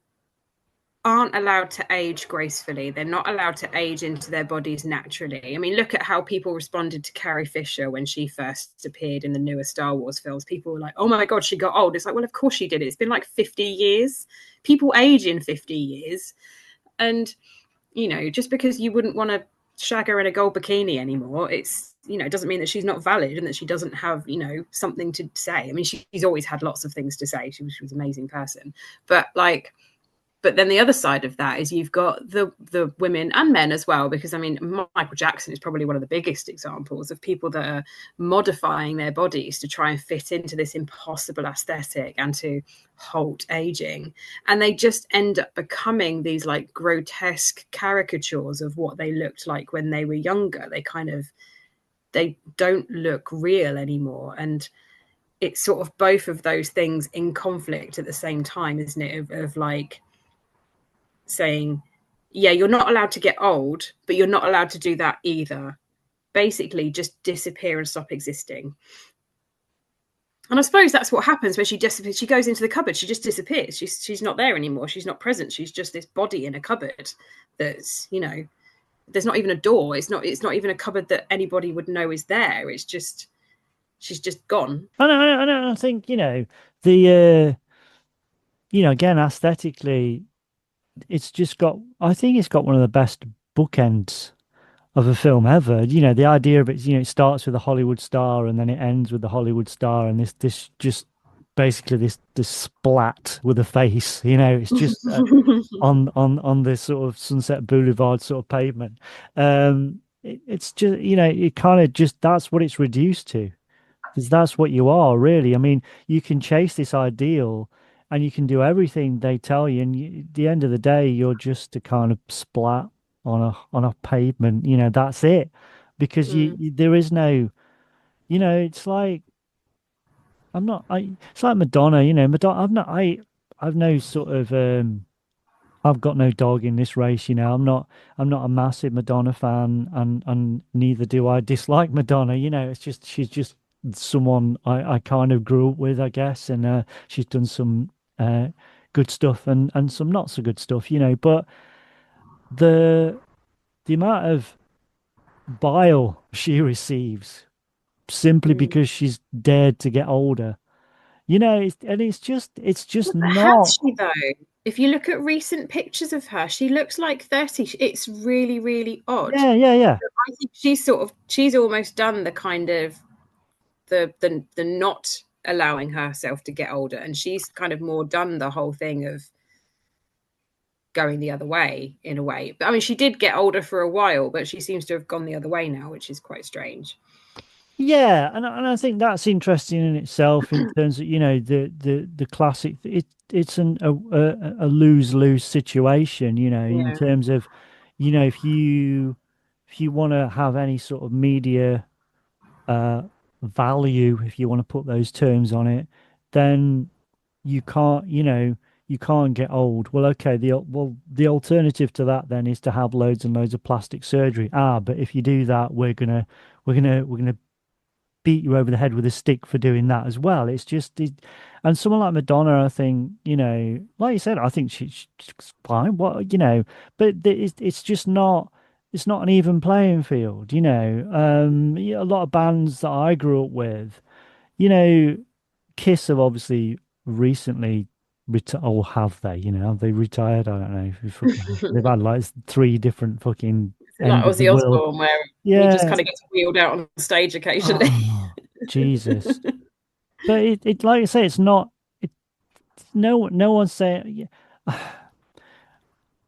aren't allowed to age gracefully. They're not allowed to age into their bodies naturally. I mean, look at how people responded to Carrie Fisher when she first appeared in the newer Star Wars films. People were like, oh my God, she got old. It's like, well, of course she did. It's been like 50 years. People age in 50 years. And, just because you wouldn't want to shag her in a gold bikini anymore, it's, it doesn't mean that she's not valid and that she doesn't have, something to say. I mean, she's always had lots of things to say. She was an amazing person. But then the other side of that is you've got the women and men as well, because I mean, Michael Jackson is probably one of the biggest examples of people that are modifying their bodies to try and fit into this impossible aesthetic and to halt aging. And they just end up becoming these like grotesque caricatures of what they looked like when they were younger. They don't look real anymore. And it's sort of both of those things in conflict at the same time, isn't it? Of like, saying, yeah, you're not allowed to get old, but you're not allowed to do that either. Basically, just disappear and stop existing. And I suppose that's what happens when she disappears. She goes into the cupboard. She just disappears. She's not there anymore. She's not present. She's just this body in a cupboard that's, there's not even a door. It's not even a cupboard that anybody would know is there. It's just, she's just gone. I know. I think, again, aesthetically, I think it's got one of the best bookends of a film ever. The idea of it, it starts with a Hollywood star and then it ends with the Hollywood star, and this just basically this splat with a face. It's just on this sort of Sunset Boulevard sort of pavement. It's just it kind of just, that's what it's reduced to, because that's what you are really. I mean, you can chase this ideal and you can do everything they tell you, and at the end of the day, you're just a kind of splat on a pavement. That's it, because there is no, it's like it's like Madonna. Madonna. I've no sort of I've got no dog in this race, you know. I'm not a massive Madonna fan, and neither do I dislike Madonna. You know, it's just she's just someone I kind of grew up with, I guess, and she's done some uh good stuff and some not so good stuff, you know. But the the amount of bile she receives simply Mm. because she's dared to get older, you know, and it's just But has not. she though? If you look at recent pictures of her, she looks like 30. It's really, really odd. Yeah, yeah, yeah. I think she's almost done the kind of the not allowing herself to get older, and she's kind of more done the whole thing of going the other way in a way. But I mean, she did get older for a while, but she seems to have gone the other way now, which is quite strange. Yeah, and I think that's interesting in itself in terms of, you know, the classic it's a lose-lose situation, you know, in Yeah. terms of, you know, if you want to have any sort of media uh value, if you want to put those terms on it, then you can't, you know, you can't get old. Well, okay, the alternative to that then is to have loads and loads of plastic surgery. Ah, but if you do that, we're gonna beat you over the head with a stick for doing that as well. It's just, and someone like Madonna, I think, you know, like you said, I think she's fine. What, you know, but it's just not. It's not an even playing field, you know. Yeah, a lot of bands that I grew up with, you know, Kiss have obviously recently retired, or have they? You know, have they retired? I don't know. If you fucking, they've had like three different fucking Like end of the Ozzy world. Osbourne, where he just Yeah. kind of gets wheeled out on stage occasionally. Oh, Jesus. But it like I say, it's not. It no one's saying.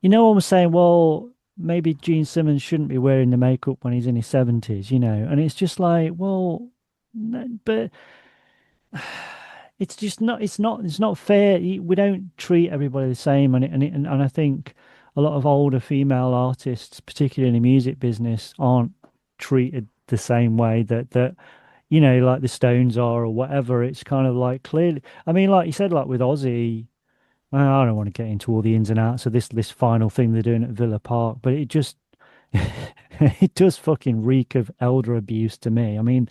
You know, one was saying, well, maybe Gene Simmons shouldn't be wearing the makeup when he's in his 70s. You know, and it's just like, well, but it's just not. It's not fair. We don't treat everybody the same, and I think a lot of older female artists, particularly in the music business, aren't treated the same way that you know, like the Stones are or whatever. It's kind of like clearly, I mean, like you said, like with Ozzy, I don't want to get into all the ins and outs of this final thing they're doing at Villa Park, but it just it does fucking reek of elder abuse to me. I mean,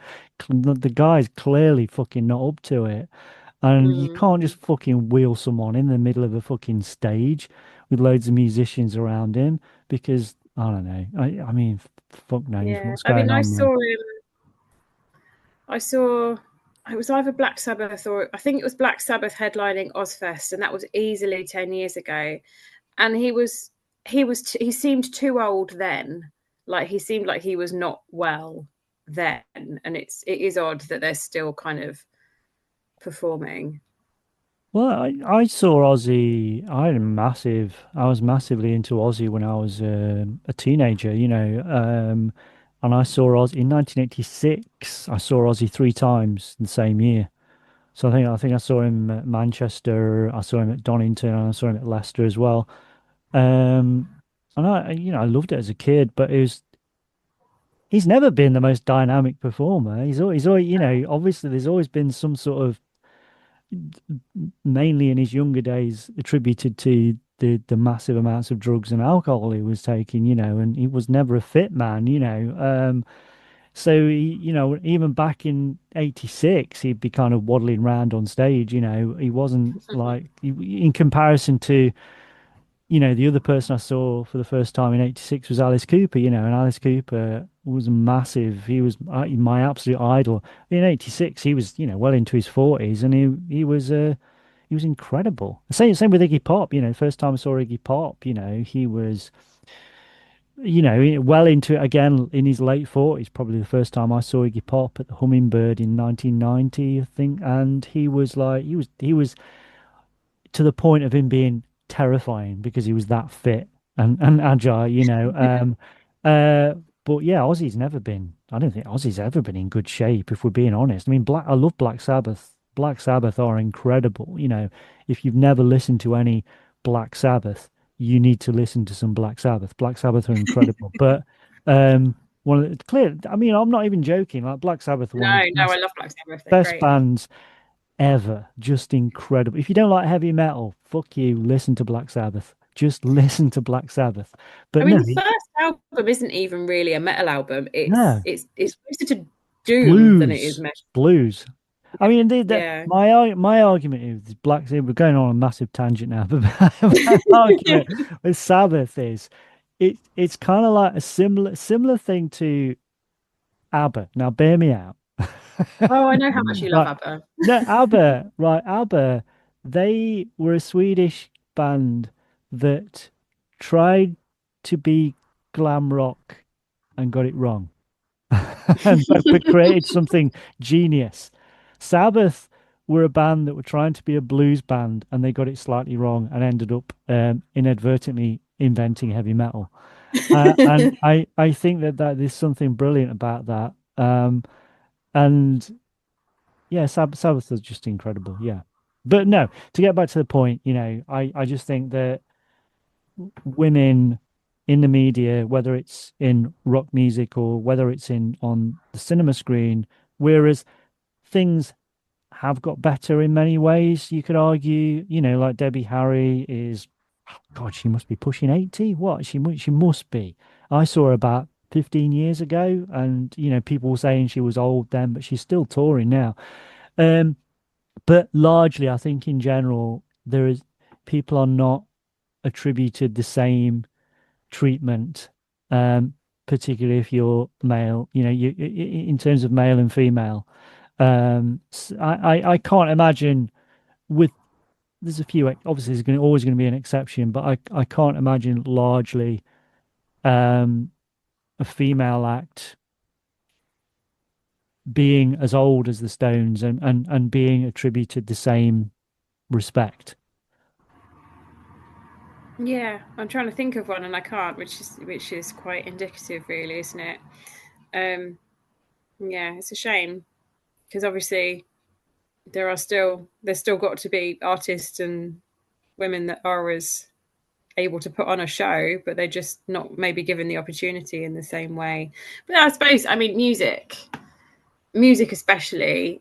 the guy's clearly fucking not up to it, and you Mm. can't just fucking wheel someone in the middle of a fucking stage with loads of musicians around him because I don't know. I mean, fuck knows Yeah, what's I going mean, on there. I saw it was either Black Sabbath or I think it was Black Sabbath headlining Ozfest, and that was easily 10 years ago. And he seemed too old then. Like he seemed like he was not well then, and it is odd that they're still kind of performing. Well, I saw Ozzy. I was massively into Ozzy when I was a teenager, you know. And I saw Ozzy in 1986. I saw Ozzy three times in the same year. So I think I saw him at Manchester. I saw him at Donington, and I saw him at Leicester as well. Um, and you know, I loved it as a kid, but he's never been the most dynamic performer. Always, you know, obviously there's always been some sort of mainly in his younger days attributed to the massive amounts of drugs and alcohol he was taking, you know, and he was never a fit man, you know. So you know, even back in '86, he'd be kind of waddling around on stage, you know. He wasn't like in comparison to, you know, the other person I saw for the first time in '86 was Alice Cooper, you know, and Alice Cooper was massive. He was my absolute idol. In '86, he was, you know, well into his 40s, and he was incredible. Same with Iggy Pop, you know, first time I saw Iggy Pop, you know, he was, you know, well into it again in his late 40s, probably the first time I saw Iggy Pop at the Hummingbird in 1990, I think, and he was like he was to the point of him being terrifying because he was that fit and agile, you know. Uh, but yeah, Ozzy's never been. I don't think Ozzy's ever been in good shape, if we're being honest. I mean, I love Black Sabbath. Black Sabbath are incredible. You know, if you've never listened to any Black Sabbath, you need to listen to some Black Sabbath. Black Sabbath are incredible. But one of the clear. I mean, I'm not even joking. Like Black Sabbath are one of No, the no, I love Black Sabbath. They're best great. bands ever. Just incredible. If you don't like heavy metal, fuck you. Listen to Black Sabbath. just listen to Black Sabbath. But I mean, no, the first album isn't even really a metal album. no, It's closer to doom than it is blues, metal. blues. I mean, Yeah. my argument is Black Sabbath. We're going on a massive tangent now, but my argument with Sabbath is it's kind of like a similar thing to ABBA. Now, bear me out. Oh, I know how much you love Right. ABBA. No, ABBA, right, ABBA, they were a Swedish band that tried to be glam rock and got it wrong. But created something genius. Sabbath were a band that were trying to be a blues band and they got it slightly wrong and ended up inadvertently inventing heavy metal. And I think that there's something brilliant about that. And yeah, Sabbath is just incredible. Yeah. But no, to get back to the point, I just think that women in the media, whether it's in rock music or whether it's in on the cinema screen, whereas things have got better in many ways, you could argue, like Debbie Harry is, God, she must be pushing 80. What? She must be. I saw her about 15 years ago, and people were saying she was old then, but she's still touring now. Um, but largely, I think in general, people are not attributed the same treatment, particularly if you're male. In terms of male and female. I can't imagine with there's a few obviously there's always going to be an exception, but I can't imagine largely a female act being as old as the Stones and being attributed the same respect. Yeah, I'm trying to think of one and I can't, which is quite indicative, really, isn't it? Yeah, it's a shame because obviously there's still got to be artists and women that are as able to put on a show, but they're just not maybe given the opportunity in the same way. But I suppose, I mean, music especially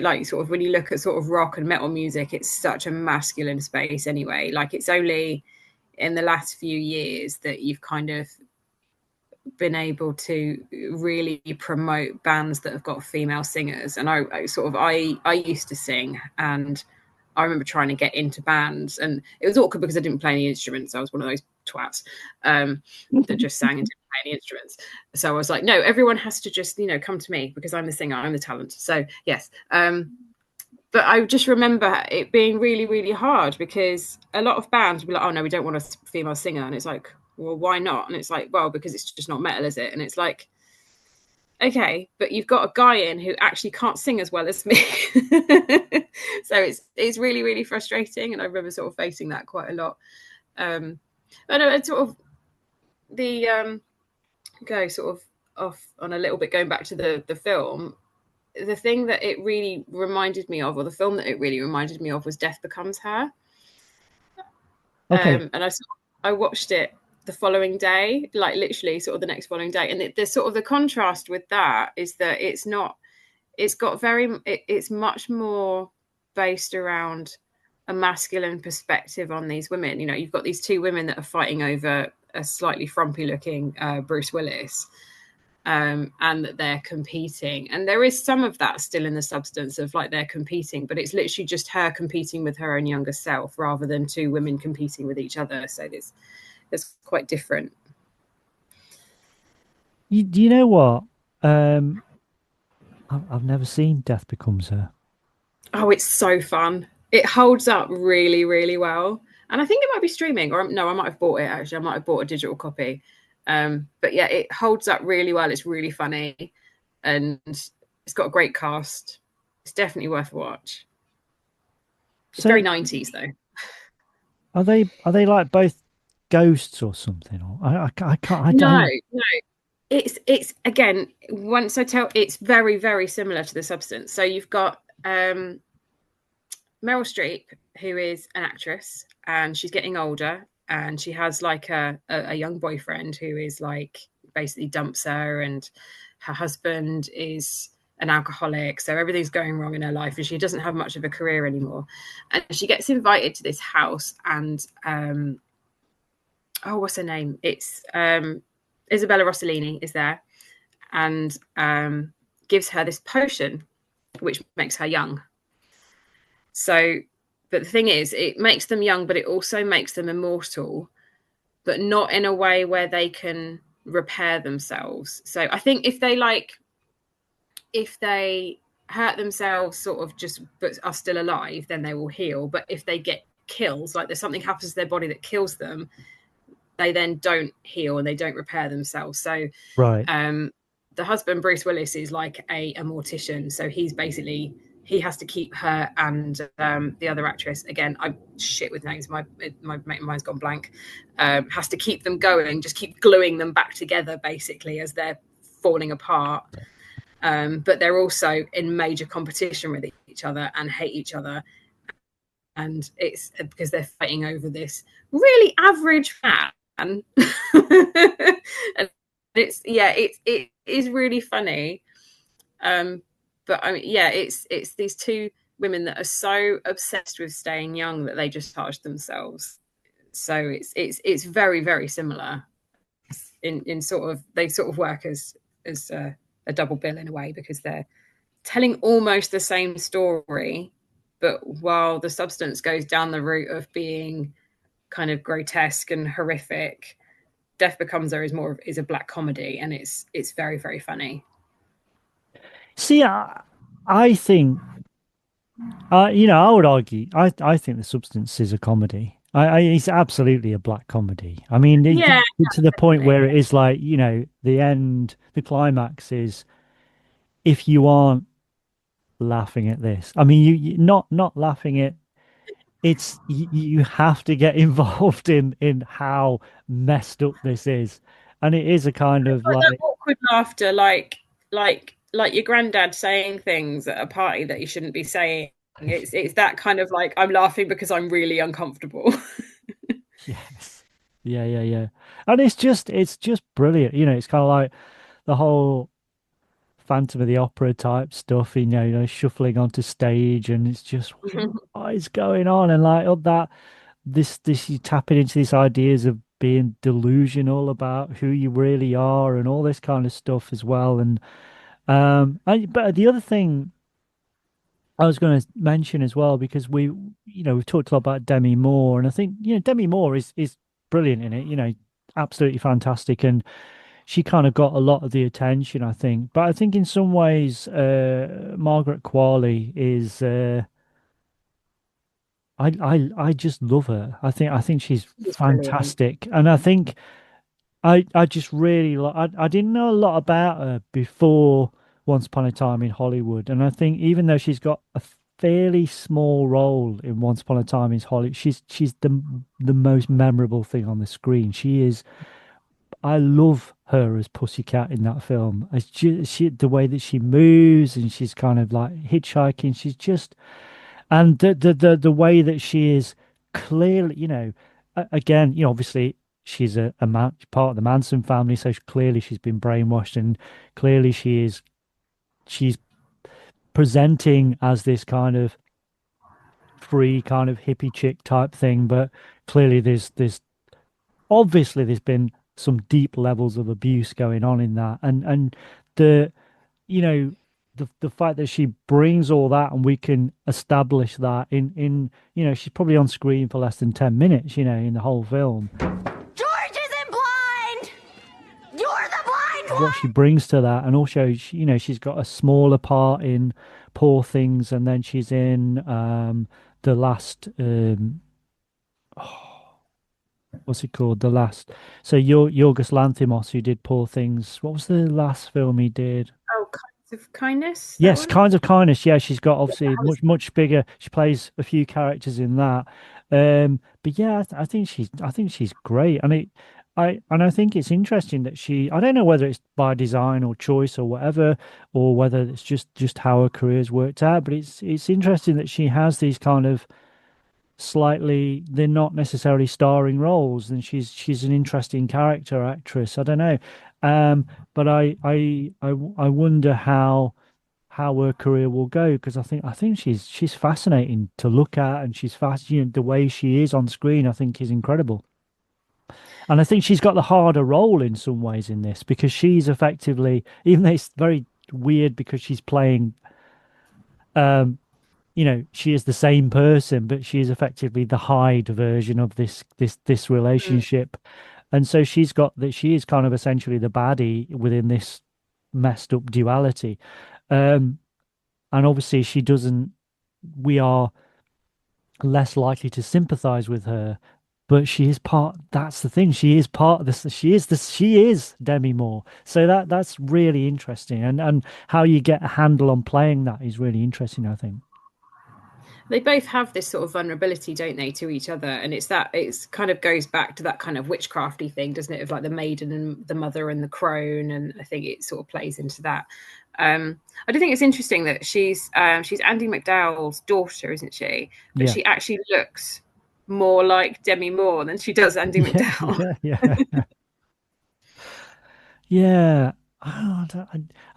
like sort of when you look at sort of rock and metal music, it's such a masculine space anyway. Like it's only in the last few years that you've kind of been able to really promote bands that have got female singers. And I used to sing, and I remember trying to get into bands, and it was awkward because I didn't play any instruments. I was one of those twats that just sang and didn't play any instruments. So I was like, no, everyone has to just come to me because I'm the singer, I'm the talent. So yes. But I just remember it being really, really hard because a lot of bands would be like, oh no, we don't want a female singer. And it's like, well, why not? And it's like, well, because it's just not metal, is it? And it's like, okay, but you've got a guy in who actually can't sing as well as me. So it's really, really frustrating. And I remember sort of facing that quite a lot. But no, it's sort of the go sort of off on a little bit, going back to the film. The thing that it really reminded me of, or the film that it really reminded me of, was Death Becomes Her. Okay. And I watched it the following day, like literally sort of the next following day. And the sort of the contrast with that is that it's much more based around a masculine perspective on these women. You've got these two women that are fighting over a slightly frumpy looking Bruce Willis. And that they're competing, and there is some of that still in the substance of like they're competing, but it's literally just her competing with her own younger self rather than two women competing with each other. So it's quite different. Do you know what? I've never seen Death Becomes Her. Oh, it's so fun. It holds up really, really well, and I think it might be streaming, or no, I might have bought it. Actually, I might have bought a digital copy. But yeah, it holds up really well. It's really funny, and it's got a great cast. It's definitely worth a watch. It's very 90s though. Are they like both ghosts or something? Or I can't. No. It's again, once I tell, it's very, very similar to the substance. So you've got Meryl Streep, who is an actress, and she's getting older. And she has like a young boyfriend who is like basically dumps her, and her husband is an alcoholic. So everything's going wrong in her life, and she doesn't have much of a career anymore. And she gets invited to this house, and oh, what's her name? It's Isabella Rossellini is there, and gives her this potion, which makes her young. So, but the thing is, it makes them young, but it also makes them immortal, but not in a way where they can repair themselves. So I think if they hurt themselves sort of just but are still alive, then they will heal. But if they get killed, like there's something happens to their body that kills them, they then don't heal and they don't repair themselves. So Right. The husband, Bruce Willis, is like a mortician. So he has to keep her and the other actress, again, I'm shit with names, my mind's gone blank, has to keep them going, just keep gluing them back together basically as they're falling apart. But they're also in major competition with each other and hate each other. And it's because they're fighting over this really average man. And it is really funny. But I mean, yeah, it's these two women that are so obsessed with staying young that they just charge themselves. So it's very, very similar in sort of, they sort of work as a double bill in a way, because they're telling almost the same story, but while the substance goes down the route of being kind of grotesque and horrific, Death Becomes Her is a black comedy, and it's very, very funny. See, I think, I would argue, I think The Substance is a comedy. It's absolutely a black comedy. I mean, Yeah, to the point where it is like, the end, the climax is, if you aren't laughing at this, I mean, you not laughing at, it's you have to get involved in how messed up this is, and it is a kind of like that like, awkward laughter, like your granddad saying things at a party that you shouldn't be saying. It's that kind of like, I'm laughing because I'm really uncomfortable. yes, yeah, and it's just brilliant. It's kind of like the whole Phantom of the Opera type stuff, shuffling onto stage, and it's just what is going on, and like all that, this you tapping into these ideas of being delusional about who you really are, and all this kind of stuff as well. And but the other thing I was going to mention as well, because we've talked a lot about Demi Moore, and I think Demi Moore is brilliant in it, absolutely fantastic, and she kind of got a lot of the attention, I think. But I think in some ways, Margaret Qualley is. I just love her. I think she's It's brilliant. fantastic, and I think I just really like. I didn't know a lot about her before Once Upon a Time in Hollywood, and I think even though she's got a fairly small role in Once Upon a Time in Hollywood, she's the most memorable thing on the screen. She is. I love her as Pussycat in that film. It's just the way that she moves, and she's kind of like hitchhiking. She's just, and the way that she is clearly, again, obviously she's a man, part of the Manson family, so clearly she's been brainwashed, and clearly she's presenting as this kind of free, kind of hippie chick type thing, but clearly there's obviously there's been some deep levels of abuse going on in that, and the you know the fact that she brings all that, and we can establish that in she's probably on screen for less than 10 minutes, in the whole film, George isn't blind! You're the blind one! what she brings to that. And also she's got a smaller part in Poor Things, and then she's in the last what's it called? The last. So Yorgos Lanthimos, who did Poor Things. What was the last film he did? Oh, Kinds of Kindness. Yes, Kinds of Kindness. Yeah, she's got obviously much bigger. She plays a few characters in that. But yeah, I think she's great, and I think it's interesting that I don't know whether it's by design or choice or whatever, or whether it's just how her career's worked out. But it's interesting that she has these kind of slightly, they're not necessarily starring roles, and she's an interesting character actress. I don't know, but I wonder how her career will go, because I think she's fascinating to look at, and she's fast. The way she is on screen, I think, is incredible. And I think she's got the harder role in some ways in this because she's effectively, even though it's very weird because she's playing, um, she is the same person, but she is effectively the Hyde version of this Mm. relationship. And so she's got that she is kind of essentially the baddie within this messed up duality. Um, and obviously she doesn't, we are less likely to sympathize with her, but she is part, that's the thing. She is part of this. She is Demi Moore. So that's really interesting. And how you get a handle on playing that is really interesting, I think. They both have this sort of vulnerability, don't they, to each other? And it's kind of goes back to that kind of witchcrafty thing, doesn't it? Of like the maiden and the mother and the crone. And I think it sort of plays into that. I do think it's interesting that she's Andy McDowell's daughter, isn't she? But Yeah. she actually looks more like Demi Moore than she does Andy McDowell. Yeah. Yeah. I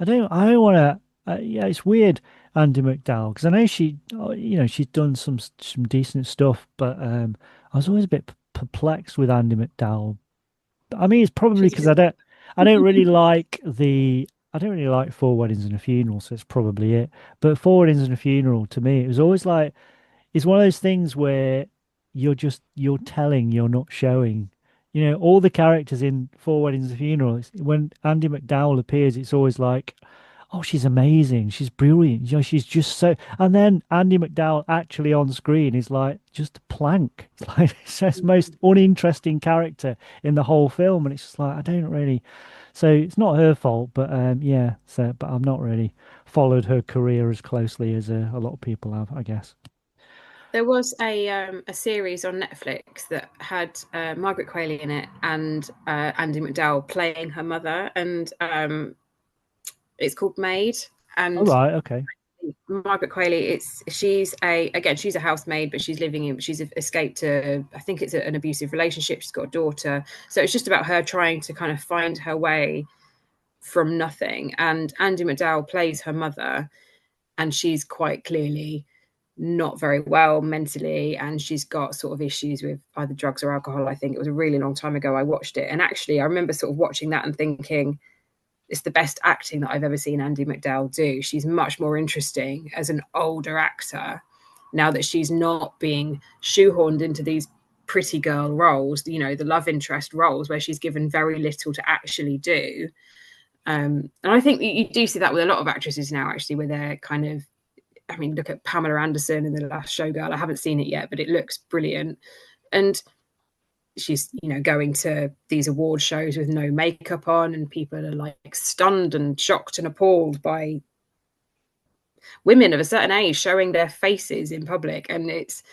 don't want to. Yeah, it's weird, Andy McDowell, because I know she's done some decent stuff, but I was always a bit perplexed with Andy McDowell. I mean, it's probably She's because I don't really like Four Weddings and a Funeral, so it's probably it. But Four Weddings and a Funeral to me, it was always like it's one of those things where you're telling, you're not showing. All the characters in Four Weddings and a Funeral, when Andy McDowell appears, it's always like, oh, she's amazing, she's brilliant. She's just so. And then Andy McDowell actually on screen is like just a plank. It's like it's just the most uninteresting character in the whole film, and it's just like I don't really. So it's not her fault, but yeah. So, but I've not really followed her career as closely as a lot of people have, I guess. There was a series on Netflix that had Margaret Qualley in it and Andy McDowell playing her mother, and it's called Maid. All And right, okay. Margaret Qualley, she's a housemaid, but she's escaped I think it's an abusive relationship. She's got a daughter, so it's just about her trying to kind of find her way from nothing. And Andy McDowell plays her mother, and she's quite clearly not very well mentally, and she's got sort of issues with either drugs or alcohol. I think it was a really long time ago I watched it, and actually I remember sort of watching that and thinking it's the best acting that I've ever seen Andy McDowell do. She's much more interesting as an older actor now that she's not being shoehorned into these pretty girl roles, the love interest roles where she's given very little to actually do. And I think you do see that with a lot of actresses now, actually, where they're kind of, I mean, look at Pamela Anderson in The Last Showgirl. I haven't seen it yet, but it looks brilliant. And she's, going to these award shows with no makeup on, and people are like stunned and shocked and appalled by women of a certain age showing their faces in public. And it's,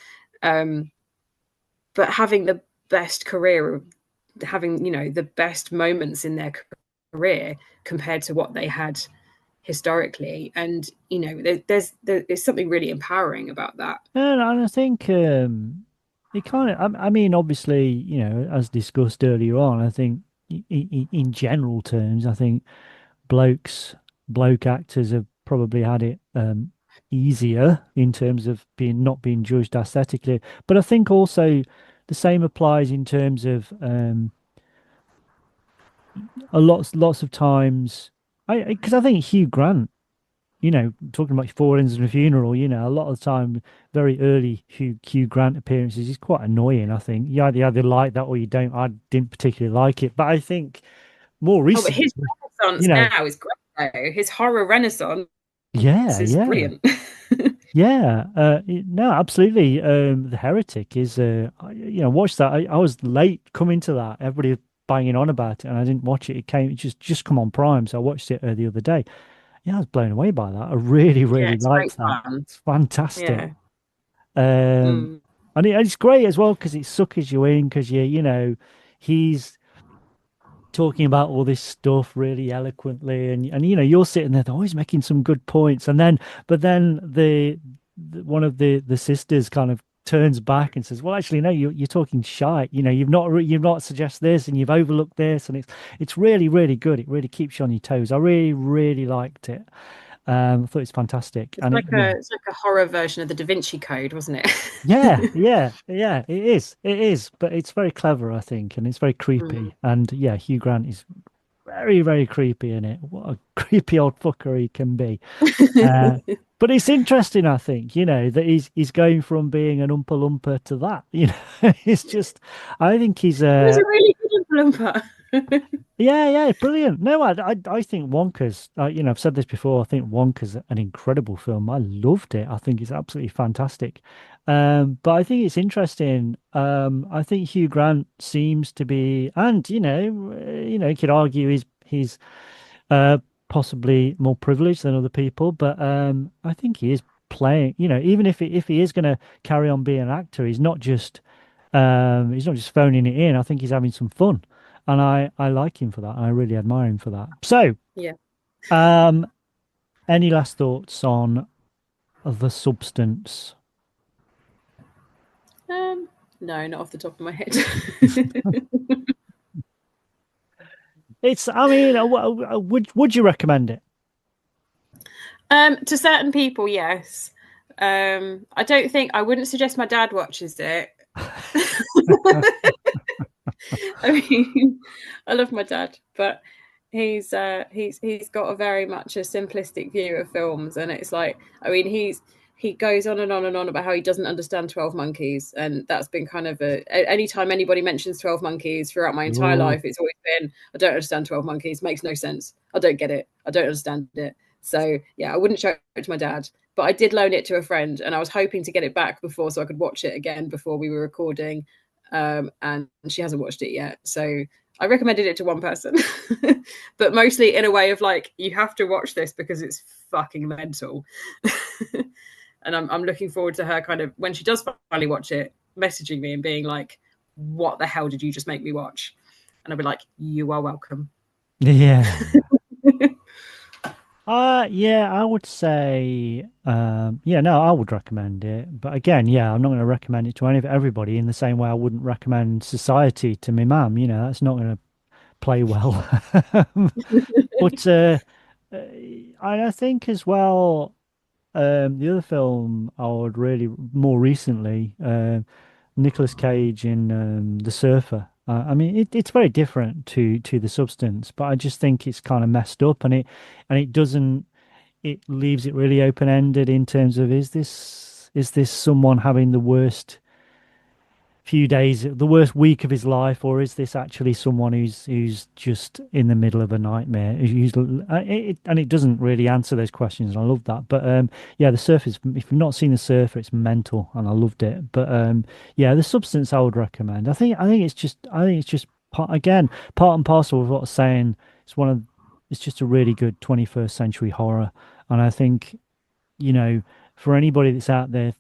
but having the best career, having, the best moments in their career compared to what they had historically. And there's something really empowering about that. And I think it kind of, I mean, obviously, as discussed earlier on, I think in general terms, I think bloke actors have probably had it easier in terms of not being judged aesthetically. But I think also the same applies in terms of lots of times, because I think Hugh Grant, talking about Four Weddings and a Funeral, a lot of the time, very early Hugh Grant appearances is quite annoying, I think. You either like that or you don't. I didn't particularly like it, but I think more recently, but his renaissance now is great, though. His horror renaissance is brilliant. Yeah, no, absolutely. The Heretic is, watch that. I was late coming to that. Everybody banging on about it, and I didn't watch it. It just come on Prime, so I watched it the other day. Yeah, I was blown away by that. I really, really liked that. Fun. It's fantastic. Yeah. And it's great as well because it suckers you in because he's talking about all this stuff really eloquently, and you're sitting there, oh, he's making some good points, but then the one of the sisters kind of turns back and says, well, actually, no, you're talking shite. You've not suggested this, and you've overlooked this, and it's really, really good. It really keeps you on your toes. I really, really liked it. I thought it's fantastic. It's like a horror version of the Da Vinci Code, wasn't it? yeah. It is. It is, but it's very clever, I think, and it's very creepy. And yeah, Hugh Grant is very, very creepy in it. What a creepy old fucker he can be. But it's interesting, I think, that he's going from being an Oompa Loompa to that. It's just, I think he's It was a really good Oompa Loompa. yeah, brilliant. No, I think Wonka's, I've said this before. I think Wonka's an incredible film. I loved it. I think it's absolutely fantastic. But I think it's interesting. I think Hugh Grant seems to be, and you could argue he's possibly more privileged than other people, but I think he is playing. Even if he is going to carry on being an actor, he's not just phoning it in. I think he's having some fun. And I like him for that. I really admire him for that. So, yeah. Any last thoughts on The Substance? No, not off the top of my head. Would you recommend it? To certain people, yes. I wouldn't suggest my dad watches it. I mean, I love my dad, but he's got a very much a simplistic view of films, and it's like, I mean, he goes on and on and on about how he doesn't understand 12 Monkeys, and that's been kind of anytime anybody mentions 12 Monkeys throughout my entire life, it's always been, I don't understand 12 Monkeys, makes no sense, I don't get it, I don't understand it. So yeah, I wouldn't show it to my dad, but I did loan it to a friend, and I was hoping to get it back before so I could watch it again before we were recording. And she hasn't watched it yet, so I recommended it to one person, but mostly in a way of like, you have to watch this because it's fucking mental. And I'm looking forward to her kind of, when she does finally watch it, messaging me and being like, what the hell did you just make me watch? And I'll be like, you are welcome. Yeah. I would say, I would recommend it. But again, I'm not going to recommend it to everybody in the same way I wouldn't recommend Society to my mum. That's not going to play well. But I think as well, the other film I would really, more recently, Nicolas Cage in The Surfer. I mean, it's very different to The Substance, but I just think it's kind of messed up, and it doesn't. It leaves it really open ended in terms of, is this someone having the worst few days, the worst week of his life, or is this actually someone who's just in the middle of a nightmare? And it doesn't really answer those questions, and I love that. But The Surfer is, if you've not seen The Surfer, it's mental, and I loved it. But The Substance I would recommend. I think it's just part and parcel of what I was saying. It's just a really good 21st century horror, and I think for anybody that's out there.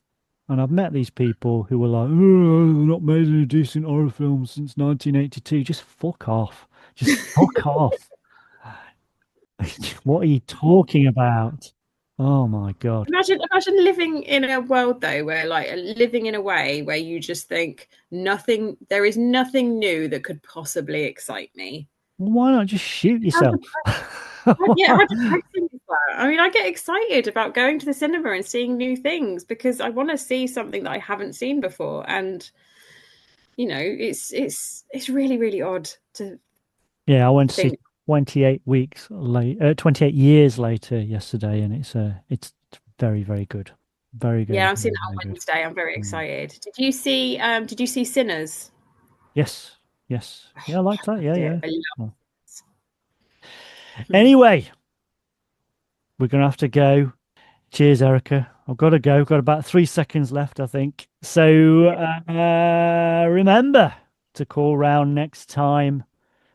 And I've met these people who were like, oh, I've not made any decent horror films since 1982. Just fuck off. Just fuck off. What are you talking about? Oh my God. Imagine living in a world though, where living in a way where you just think there is nothing new that could possibly excite me. Why not just shoot yourself? Yeah, how depressing is that? I mean, I get excited about going to the cinema and seeing new things because I want to see something that I haven't seen before, and it's really, really odd to. Yeah, I went to see 28 years later yesterday, and it's very, very good, very good. Yeah, I'm seeing that on Wednesday. I'm very excited. Did you see Sinners? Yes. Yeah, I like that. Yeah. I love it. Anyway, we're going to have to go. Cheers, Erika. I've got to go. Got about 3 seconds left, I think. So remember to call round next time.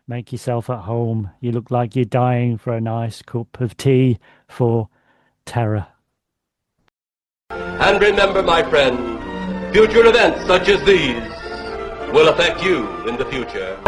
Make yourself at home. You look like you're dying for a nice cup of tea for terror. And remember, my friend, future events such as these will affect you in the future.